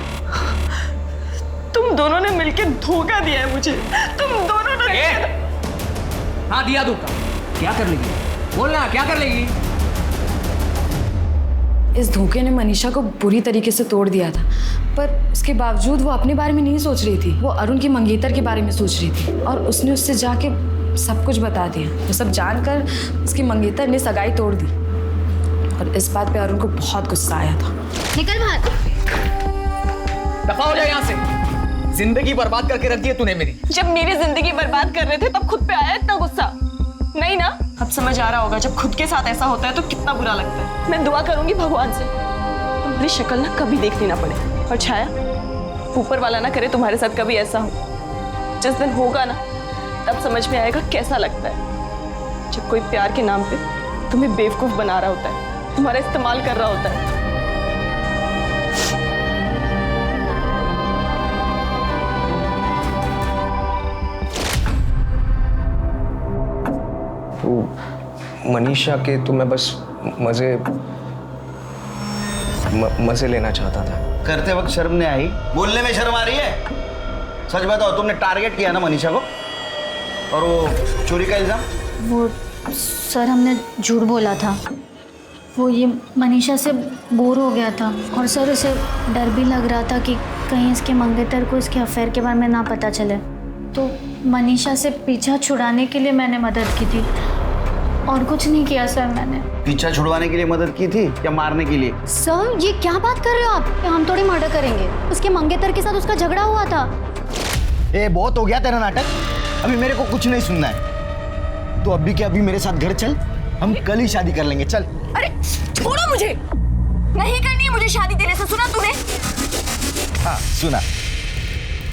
तुम दोनों ने मिलकर धोखा दिया है मुझे। तुम दोनों ने। हाँ, दिया धोखा। क्या कर लेगी? बोलना, क्या कर लेगी? इस धोखे ने मनीषा को बुरी तरीके से तोड़ दिया था, पर उसके बावजूद वो अपने बारे में नहीं सोच रही थी। वो अरुण की मंगेतर के बारे में सोच रही थी और उसने उससे जाके सब कुछ बता दिया। वो सब जानकर उसकी मंगेतर ने सगाई तोड़ दी और इस बात पे अरुण को बहुत गुस्सा आया था। निकल बाहर। दफा हो जाए यहाँ से। जिंदगी बर्बाद करके रख दी है तूने मेरी। जब मेरी जिंदगी बर्बाद कर रहे थे तब खुद पे आया इतना गुस्सा? नहीं ना? अब समझ आ रहा होगा जब खुद के साथ ऐसा होता है तो कितना बुरा लगता है। मैं दुआ करूंगी भगवान से तुम्हारी शक्ल ना कभी देखनी ना पड़े। और छाया, ऊपर वाला ना करे तुम्हारे साथ कभी ऐसा हो। जिस दिन होगा ना तब समझ में आएगा कैसा लगता है जब कोई प्यार के नाम पे तुम्हें बेवकूफ बना रहा होता है, तुम्हारा इस्तेमाल कर रहा होता है। मनीषा के तो मैं बस मजे लेना चाहता था। करते वक्त शर्म नहीं आई? बोलने में शर्म आ रही है? सच बताओ, तुमने टारगेट किया ना मनीषा को? और वो चोरी का इल्जाम? वो सर, हमने झूठ बोला था। वो ये मनीषा से बोर हो गया था और सर उसे डर भी लग रहा था कि कहीं इसके मंगेतर को इसके अफेयर के बारे में ना पता चले, तो मनीषा से पीछा छुड़ाने के लिए मैंने मदद की थी और कुछ नहीं किया सर मैंने। पीछा छुड़वाने के लिए मदद की थी या मारने के लिए? सर, ये क्या बात कर रहे हो आप? हम थोड़ी मर्डर करेंगे। उसके मंगेतर के साथ उसका झगड़ा हुआ था। बहुत हो गया तेरा नाटक, अभी मेरे को कुछ नहीं सुनना है। तो अभी के अभी मेरे साथ घर चल, हम कल ही शादी कर लेंगे। चल। अरे छोड़ो मुझे, नहीं करनी है मुझे शादी तेरे से। सुना तूने? हाँ सुना।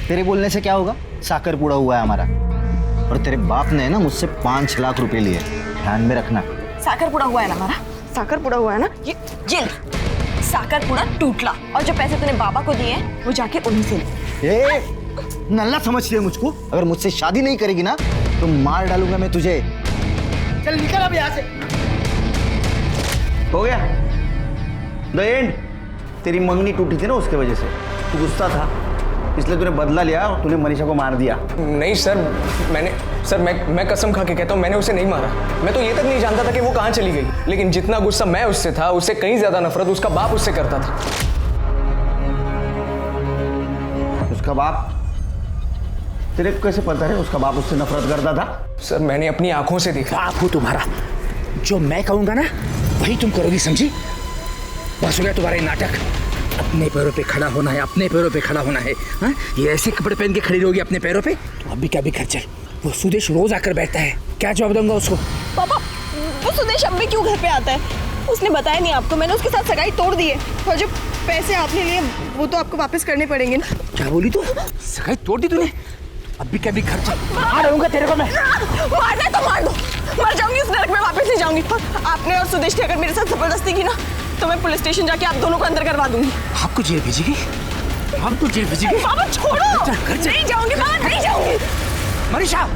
तेरे बोलने से क्या होगा? साकर पूड़ा हुआ है हमारा, और तेरे बाप ने ना मुझसे 5 लाख रुपए लिए, ध्यान में रखना। साकर पूड़ा हुआ है ना हमारा? साकर पूड़ा हुआ है ना? ये जेल साकर पूड़ा टूटला, और जो पैसे तूने बाबा को दिए हैं वो जाके उन्हीं से ले। नल्ला समझती है मुझको? अगर मुझसे शादी नहीं करेगी ना तो मार डालूंगा मैं तुझे। चल निकल अब यहाँ से। हो गया द एंड। तेरी मंगनी टूटी थी ना, उसके वजह से तू गुस्सा था, इसलिए तूने बदला लिया और तूने मनीषा को मार दिया। नहीं सर, मैं कसम खा के कहता हूँ, मैंने उसे नहीं मारा। मैं तो ये तक नहीं जानता था कि वो कहाँ चली गई। लेकिन जितना गुस्सा मैं उससे था, उससे कहीं ज्यादा नफरत उसका बाप उससे करता था। उसका बाप? तेरे को कैसे पता है उसका बाप उससे नफरत करता था? सर मैंने अपनी आंखों से देखा। बाप हो तुम्हारा, जो मैं कहूंगा ना वही तुम करोगी, समझी? बस हो गया तुम्हारा ये नाटक। अपने पैरों पे खड़ा होना है, अपने पैरों पे खड़ा होना है। हाँ, ये ऐसे कपड़े पहन के खड़ी रहोगी अपने पैरों पे? तो अभी क्या भी घर चल। वो सुदेश रोज आकर बैठता है, क्या जवाब दूंगा उसको? पापा, वो सुदेश अब भी क्यों घर पे आता है? उसने बताया नहीं आपको? मैंने उसके साथ सगाई तोड़ दी है और जो पैसे आपने लिए वो तो आपको वापस करने पड़ेंगे ना। क्या बोली तू? सगाई तोड़ दी तूने? अभी क्या भी घर चल। मार दूंगा तेरे को मैं। मारना है तो मार दो, मर जाऊंगी उस नरक में, वापस नहीं जाऊंगी। आपने और सुदेश ने अगर मेरे साथ जबरदस्ती की ना तो मैं पुलिस स्टेशन जाके आप दोनों को अंदर करवा दूंगी। आपको जेल भेजेगी? आपको जेल भेजेगी? बाबा छोड़ो, नहीं जाऊंगी बाबा, नहीं जाऊंगी। मनीषा,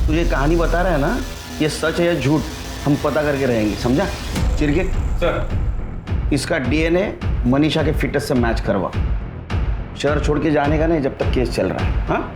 तुझे कहानी बता रहा है ना, ये सच है या झूठ हम पता करके रहेंगे, समझा? चिरके सर, इसका डीएनए मनीषा के फिटनेस से मैच करवा। शहर छोड़ के जाने का नहीं जब तक केस चल रहा है। हाँ?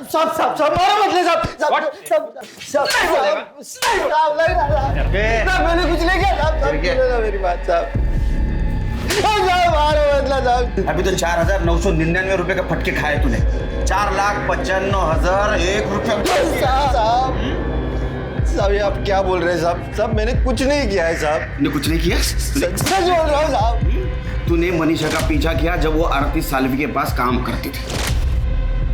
सब मारो मतलब मैंने कुछ नहीं किया। मेरी बात साहब, मारो मतलब। अभी तो 4,999 रुपए का फटके खाए तूने। 4,95,001 रुपए। साहब ये आप क्या बोल रहे हैं साहब? साहब मैंने कुछ नहीं किया है साहब। तूने कुछ नहीं किया? सच बोल रहा हूँ साहब। तूने मनीषा का पीछा किया जब वो आरती सालवी के पास काम करती थी।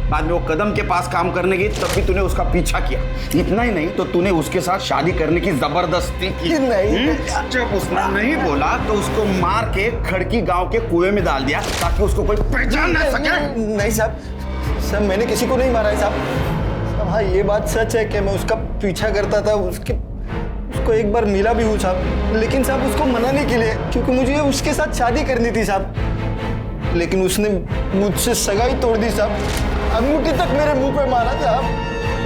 बाद में वो कदम के पास काम करने गई तब भी तूने उसका पीछा किया। इतना ही नहीं तो तूने उसके साथ शादी करने की जबरदस्ती की। नहीं, जब उसने नहीं बोला तो उसको मार के खड़की गांव के कुएं में डाल दिया ताकि उसको कोई पहचान ना सके। नहीं साहब, मैंने किसी को नहीं मारा है साहब। हाँ ये बात सच है कि मैं उसका पीछा करता था, उसको एक बार मिला भी हूँ साहब, लेकिन साहब उसको मनाने के लिए, क्योंकि मुझे उसके साथ शादी करनी थी साहब। लेकिन उसने मुझसे सगाई तोड़ दी साहब, अंगूठी तक मेरे मुंह पे मारा साहब।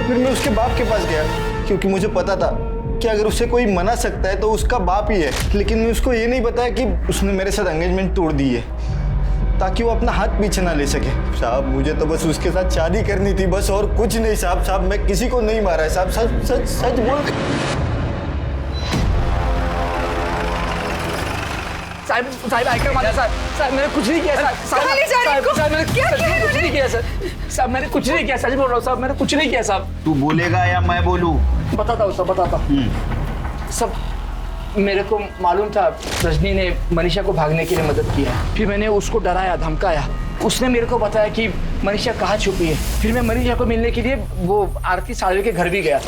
फिर मैं उसके बाप के पास गया क्योंकि मुझे पता था कि अगर उसे कोई मना सकता है तो उसका बाप ही है। लेकिन मैं उसको ये नहीं बताया कि उसने मेरे साथ एंगेजमेंट तोड़ दी है ताकि वो अपना हाथ पीछे ना ले सके। साहब मुझे तो बस उसके साथ शादी करनी थी, बस और कुछ नहीं साहब। साहब मैं किसी को नहीं मारा है साहब, सच सच सच बोल। साहब आइकर मारा साहब, मैंने कुछ नहीं किया साहब, मैंने कुछ नहीं किया सर। साहब मैंने कुछ नहीं किया, सच बोल रहा हूँ साहब, मैंने कुछ नहीं किया साहब। तू बोलेगा या मैं बोलूं? बताता हूँ साहब, बताता हूँ सब। मेरे को मालूम था रजनी ने मनीषा को भागने के लिए मदद की है। फिर मैंने उसको डराया, धमकाया। उसने मेरे को बताया कि मनीषा कहाँ छुपी है। फिर मैं मनीषा को मिलने के लिए वो आरती सालवी के घर भी गया।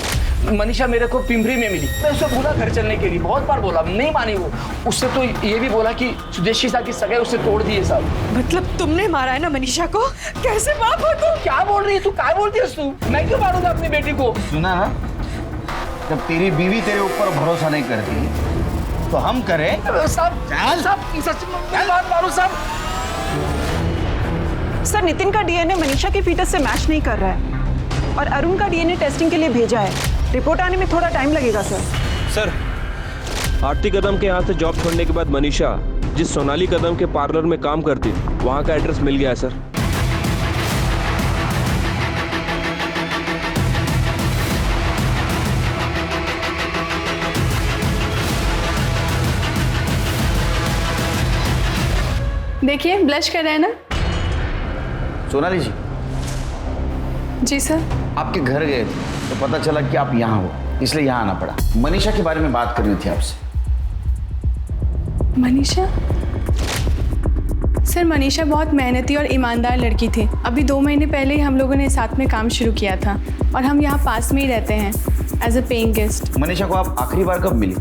मनीषा मेरे को पिंपरी में मिली। मैं उसको बोला घर चलने के लिए, बहुत बार बोला, नहीं मानी वो। उससे तो ये भी बोला कि सुदेश के साथ की सगाई उससे तोड़ दी है साहब। मतलब तुमने मारा है ना मनीषा को? कैसे बाप हो तुम? क्या बोल रही है तू? क्या बोलती है तू? मैं क्यों मारूंगा अपनी बेटी को? सुना ना, जब तेरी बीवी तेरे ऊपर भरोसा नहीं करती तो हम करें। सर नितिन का डीएनए मनीषा के फीटस से मैच नहीं कर रहा है और अरुण का डीएनए टेस्टिंग के लिए भेजा है। रिपोर्ट आने में थोड़ा टाइम लगेगा सर। सर आरती कदम के यहाँ से जॉब छोड़ने के बाद मनीषा जिस सोनाली कदम के पार्लर में काम करती थी वहाँ का एड्रेस मिल गया है सर। देखिए ब्लश कर रहे हैं ना? सोनाली जी। जी सर। आपके घर गए थे तो पता चला कि आप यहाँ हो, इसलिए यहाँ आना पड़ा। मनीषा के बारे में बात करनी थी आपसे। मनीषा? सर मनीषा बहुत मेहनती और ईमानदार लड़की थी। अभी 2 महीने पहले ही हम लोगों ने साथ में काम शुरू किया था और हम यहाँ पास में ही रहते हैं as a paying guest. Manisha को आप आखिरी बार कब मिली?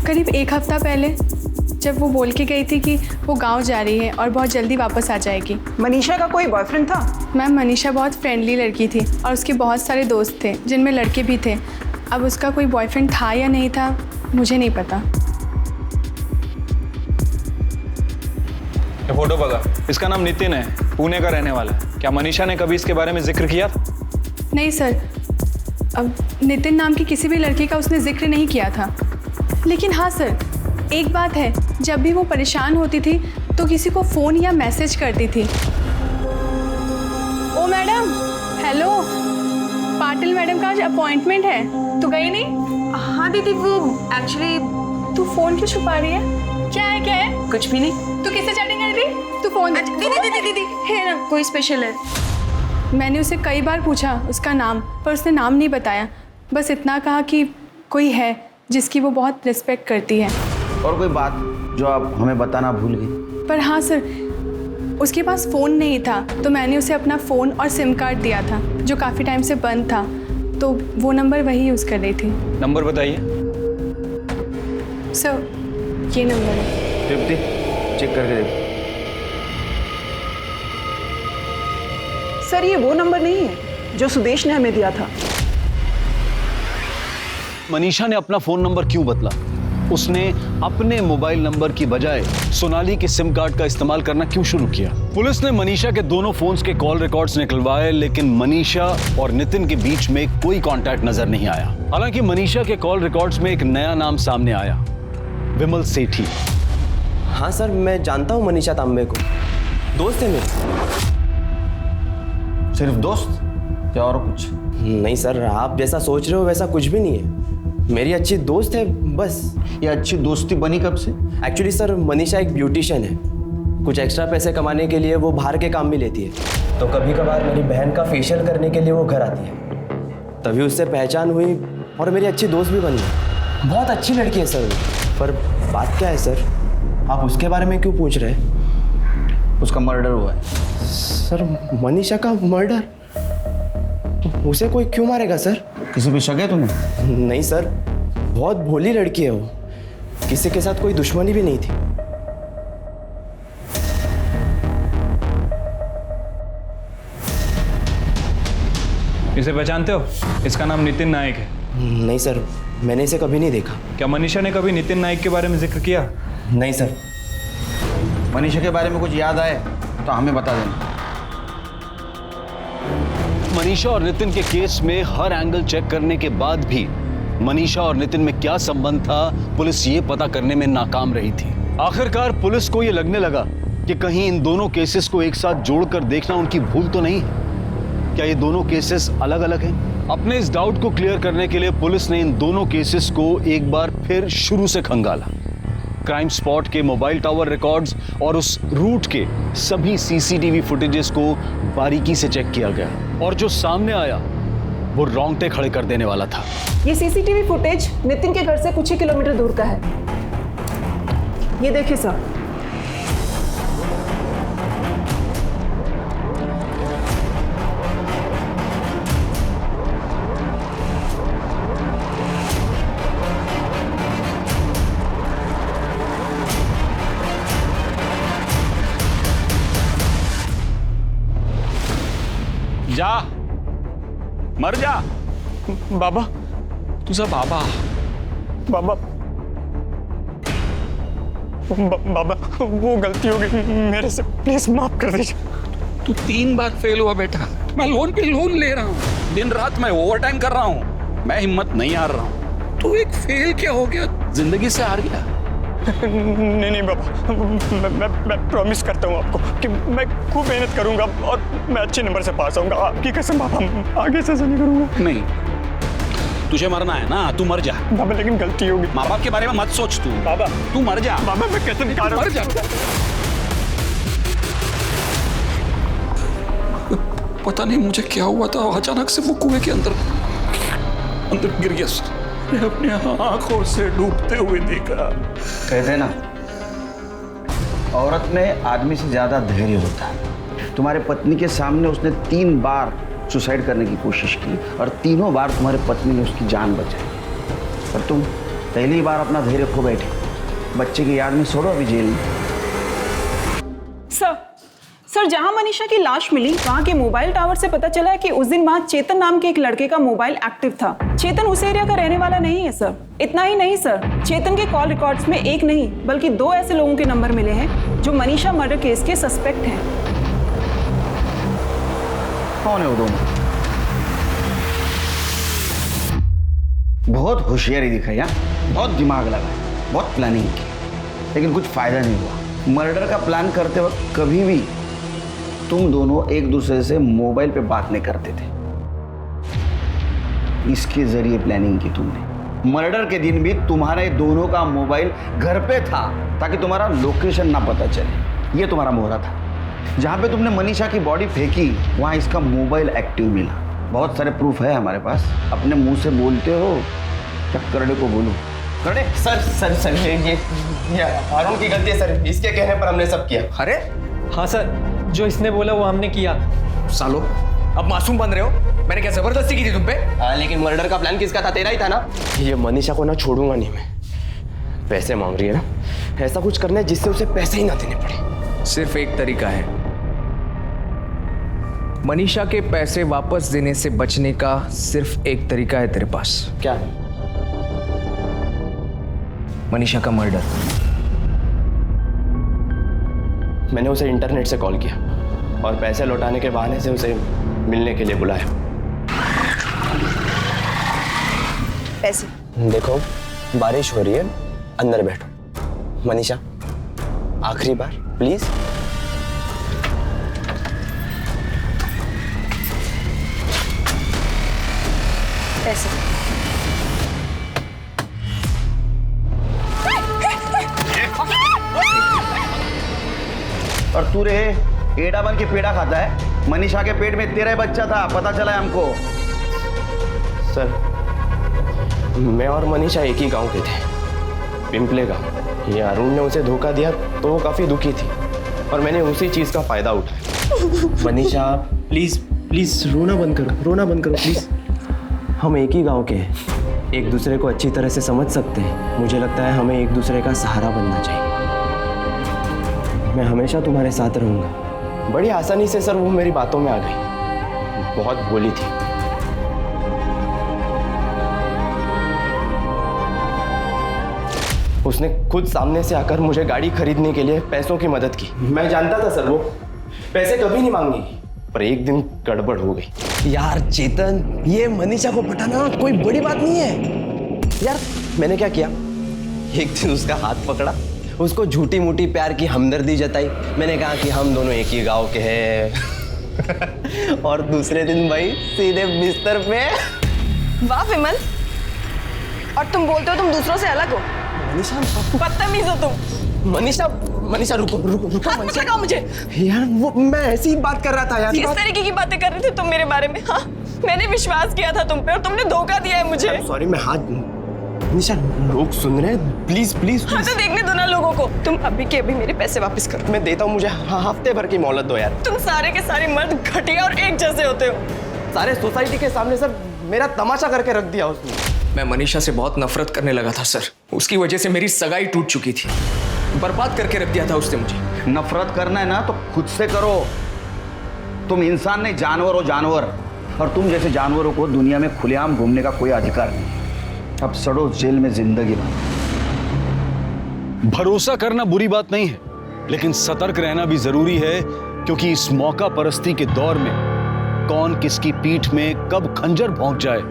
करीब 1 हफ्ता पहले, जब वो बोल के गई थी कि वो गांव जा रही है और बहुत जल्दी वापस आ जाएगी। मनीषा का कोई बॉयफ्रेंड था? मैम मनीषा बहुत फ्रेंडली लड़की थी और उसके बहुत सारे दोस्त थे जिनमें लड़के भी थे। अब उसका कोई बॉयफ्रेंड था या नहीं था मुझे नहीं पता। ये फोटो बघा, इसका नाम नितिन है, पुणे का रहने वाला है। क्या मनीषा ने कभी इसके बारे में जिक्र किया था? नहीं सर, अब नितिन नाम की किसी भी लड़के का उसने जिक्र नहीं किया था। लेकिन हाँ सर, एक बात है, जब भी वो परेशान होती थी तो किसी को फ़ोन या मैसेज करती थी। ओ मैडम, हेलो, पाटिल मैडम का आज अपॉइंटमेंट है, तू गई नहीं? हाँ दीदी, वो एक्चुअली। तू फ़ोन क्यों छुपा रही है? क्या है? कुछ भी नहीं। तू किससे चैटिंग कर रही? तू फ़ोन दीदी है ना, कोई स्पेशल है? मैंने उसे कई बार पूछा उसका नाम, पर उसने नाम नहीं बताया। बस इतना कहा कि कोई है जिसकी वो बहुत रिस्पेक्ट करती है। और कोई बात जो आप हमें बताना भूल गई? पर हाँ सर, उसके पास फ़ोन नहीं था तो मैंने उसे अपना फ़ोन और सिम कार्ड दिया था जो काफ़ी टाइम से बंद था, तो वो नंबर वही यूज़ कर रही थी। नंबर बताइए। सर ये नंबर है। तृप्ति, चेक करके देखो। सर ये वो नंबर नहीं है जो सुदेश ने हमें दिया था। मनीषा ने अपना फोन नंबर क्यों बदला? उसने अपने मोबाइल नंबर की बजाय सोनाली के सिम कार्ड का इस्तेमाल करना क्यों शुरू किया? पुलिस ने मनीषा के दोनों फोन्स के कॉल रिकॉर्ड्स निकलवाए, लेकिन मनीषा और नितिन के बीच में कोई कांटेक्ट नजर नहीं आया। हालांकि मनीषा के कॉल रिकॉर्ड्स में एक नया नाम सामने आया, विमल सेठी। हाँ सर, मैं जानता हूँ मनीषा तांबे को, दोस्त है मेरे। सिर्फ दोस्त या और कुछ? नहीं सर, आप जैसा सोच रहे हो वैसा कुछ भी नहीं है। मेरी अच्छी दोस्त है बस। ये अच्छी दोस्ती बनी कब से? एक्चुअली सर, मनीषा एक ब्यूटिशियन है। कुछ एक्स्ट्रा पैसे कमाने के लिए वो बाहर के काम भी लेती है, तो कभी कभार मेरी बहन का फेशियल करने के लिए वो घर आती है। तभी उससे पहचान हुई और मेरी अच्छी दोस्त भी बनी है। बहुत अच्छी लड़की है सर। पर बात क्या है सर, आप उसके बारे में क्यों पूछ रहे हैं? उसका मर्डर हुआ है। सर मनीषा का मर्डर? उसे कोई क्यों मारेगा सर? किसी पे शक है तुम्हें? नहीं सर, बहुत भोली लड़की है वो, किसी के साथ कोई दुश्मनी भी नहीं थी। इसे पहचानते हो? इसका नाम नितिन नायक है। नहीं सर, मैंने इसे कभी नहीं देखा। क्या मनीषा ने कभी नितिन नायक के बारे में जिक्र किया? नहीं सर। मनीषा के बारे में कुछ याद आए तो हमें बता देना। मनीषा और नितिन के केस में हर एंगल चेक करने के बाद भी मनीषा और नितिन में क्या संबंध था, पुलिस ये पता करने में नाकाम रही थी। आखिरकार पुलिस को ये लगने लगा कि कहीं इन दोनों केसेस को एक साथ जोड़कर देखना उनकी भूल तो नहीं है। क्या ये दोनों केसेस अलग अलग हैं? अपने इस डाउट को क्लियर करने के लिए पुलिस ने इन दोनों केसेस को एक बार फिर शुरू से खंगाला। क्राइम स्पॉट के मोबाइल टावर रिकॉर्ड्स और उस रूट के सभी सीसीटीवी फुटेजेस को बारीकी से चेक किया गया और जो सामने आया वो रोंगटे खड़े कर देने वाला था। ये सीसीटीवी फुटेज नितिन के घर से कुछ ही किलोमीटर दूर का है। ये देखिए सर। जा, मर जा। बाबा, तुझा बाबा। बाबा, बाबा वो गलती हो गई मेरे से, प्लीज माफ कर दीजिए। तू 3 बार फेल हुआ बेटा। मैं लोन पे लोन ले रहा हूँ, दिन रात मैं ओवर टाइम कर रहा हूँ, मैं हिम्मत नहीं हार रहा हूँ। तू एक फेल क्या हो गया, जिंदगी से हार गया? नहीं बाबा, मैं प्रॉमिस करता हूँ आपको कि मैं खूब मेहनत करूंगा और मैं अच्छे नंबर से पास होऊंगा। आपकी कसम बाबा, आगे से ऐसा नहीं करूंगा। नहीं, तुझे मरना है ना, तू मर जा बाबा, लेकिन गलती होगी। माँ बाप के बारे में मत सोच तू बाबा, तू मर जा बाबा। मैं कैसे निकाल रहा हूँ? मर जा। पता नहीं मुझे क्या हुआ था, अचानक से वो कुएं के अंदर गिर गया। मैं अपने आंखों से डूबते हुए देखा। कहते ना, औरत में आदमी से ज्यादा धैर्य होता है। तुम्हारे पत्नी के सामने उसने 3 बार सुसाइड करने की कोशिश की और तीनों बार तुम्हारे पत्नी ने उसकी जान बचाई, पर तुम पहली बार अपना धैर्य खो बैठे। बच्चे की याद में छोड़ो अभी जेल में। सर जहां मनीषा की लाश मिली वहां के मोबाइल टावर से पता चला है कि उस दिन वहां चेतन नाम के एक लड़के का मोबाइल एक्टिव था। चेतन उस एरिया का रहने वाला नहीं है सर। इतना ही नहीं सर, चेतन के कॉल रिकॉर्ड्स में एक नहीं बल्कि 2 ऐसे लोगों के नंबर मिले हैं जो मनीषा मर्डर केस के सस्पेक्ट हैं। कौन है वो दोनों? बहुत होशियारी दिखाई, बहुत दिमाग लगाया, बहुत प्लानिंग की, लेकिन कुछ फायदा नहीं हुआ। मर्डर का प्लान करते वक्त कभी भी तुम दोनों एक दूसरे से मोबाइल पे बात नहीं करते थे। इसके जरिए प्लानिंग की तुमने। मर्डर के दिन भी तुम्हारे दोनों का मोबाइल घर पे था ताकि तुम्हारा लोकेशन ना पता चले। ये तुम्हारा मोहरा था। जहाँ पे तुमने मनीषा की बॉडी फेंकी वहाँ इसका मोबाइल एक्टिव मिला। बहुत सारे प्रूफ है हमारे पास। अपने मुंह से बोलते हो क्या करड़े को बोलो? करड़े? सर ये अरुण की गलती है सर। इसके कहने पर हमने सब किया। अरे हाँ सर, जो इसने बोला वो हमने किया। सालो, अब मासूम बन रहे हो? मैंने क्या जबरदस्ती की थी तुम पे? हाँ, लेकिन मर्डर का प्लान किसका था? तेरा ही था ना। ये मनीषा को ना छोड़ूंगा नहीं मैं। पैसे मांग रही है ना, ऐसा कुछ करना है जिससे उसे पैसे ही ना देने पड़े। सिर्फ एक तरीका है, मनीषा के पैसे वापस देने से बचने का सिर्फ एक तरीका है तेरे पास। क्या? मनीषा का मर्डर। मैंने उसे इंटरनेट से कॉल किया और पैसे लौटाने के बहाने से उसे मिलने के लिए बुलाया। पैसे? देखो बारिश हो रही है, अंदर बैठो। मनीषा आखिरी बार प्लीज। पैसे? और तू रे एड़ा बन के पेड़ा खाता है। मनीषा के पेट में तेरा ही बच्चा था, पता चला है हमको। सर मैं और मनीषा एक ही गांव के थे, पिंपले गांव। ये अरुण ने उसे धोखा दिया तो वो काफी दुखी थी और मैंने उसी चीज का फायदा उठाया। मनीषा प्लीज प्लीज रोना बंद करो, रोना बंद करो प्लीज। हम एक ही गांव के हैं, एक दूसरे को अच्छी तरह से समझ सकते हैं। मुझे लगता है हमें एक दूसरे का सहारा बनना चाहिए। मैं हमेशा तुम्हारे साथ रहूंगा। बड़ी आसानी से सर वो मेरी बातों में आ गई, बहुत बोली थी। उसने खुद सामने से आकर मुझे गाड़ी खरीदने के लिए पैसों की मदद की। मैं जानता था सर वो पैसे कभी नहीं मांगेगी, पर एक दिन गड़बड़ हो गई। यार चेतन, ये मनीषा को पटाना कोई बड़ी बात नहीं है यार। मैंने क्या किया, एक दिन उसका हाथ पकड़ा, उसको झूठी मूठी प्यार की हमदर्दी जताई। मैंने कहा कि हम दोनों एक ही गांव के हैं और दूसरे दिन भाई सीधे बिस्तर पे। वाह विमल, और तुम बोलते हो तुम दूसरों से अलग हो? मनीषा बदतमीज हो तुम। मनीषा मनीषा रुको रुको रुको। हाथ मत लगाओ मुझे यार, वो मैं ऐसी ही बात कर रहा था यार। किस तरीके की बातें कर रहे थे तुम मेरे बारे में? हाँ, मैंने विश्वास किया था तुम पे और तुमने धोखा दिया है मुझे। सॉरी, मैं हाथ। मनीषा लोग सुन रहे हैं, प्लीज प्लीज। हाँ तो देखने दो ना लोगों को। तुम अभी के अभी मेरे पैसे वापस करो। मैं देता हूँ, मुझे हफ्ते भर की मोहलत दो यार। तुम सारे के सारे मर्द घटिया और एक जैसे होते हो। सारे सोसाइटी के सामने सर मेरा तमाशा करके रख दिया उसने। मैं मनीषा से बहुत नफरत करने लगा था सर। उसकी वजह से मेरी सगाई टूट चुकी थी। बर्बाद करके रख दिया था उसने मुझे। नफरत करना है ना तो खुद से करो। तुम इंसान नहीं, जानवर हो, जानवर। और तुम जैसे जानवरों को दुनिया में खुलेआम घूमने का कोई अधिकार नहीं। अब सड़ो जेल में जिंदगी भर। भरोसा करना बुरी बात नहीं है, लेकिन सतर्क रहना भी जरूरी है, क्योंकि इस मौका परस्ती के दौर में कौन किसकी पीठ में कब खंजर भोंक जाए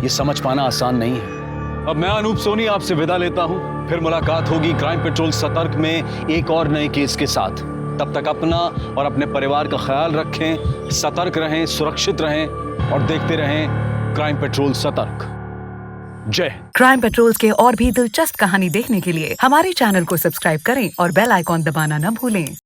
ये समझ पाना आसान नहीं है। अब मैं अनूप सोनी आपसे विदा लेता हूं। फिर मुलाकात होगी क्राइम पेट्रोल सतर्क में एक और नए केस के साथ। तब तक अपना और अपने परिवार का ख्याल रखें, सतर्क रहें, सुरक्षित रहें और देखते रहें क्राइम पेट्रोल सतर्क। जय। क्राइम पेट्रोल के और भी दिलचस्प कहानी देखने के लिए हमारे चैनल को सब्सक्राइब करें और बेल आइकॉन दबाना न भूलें।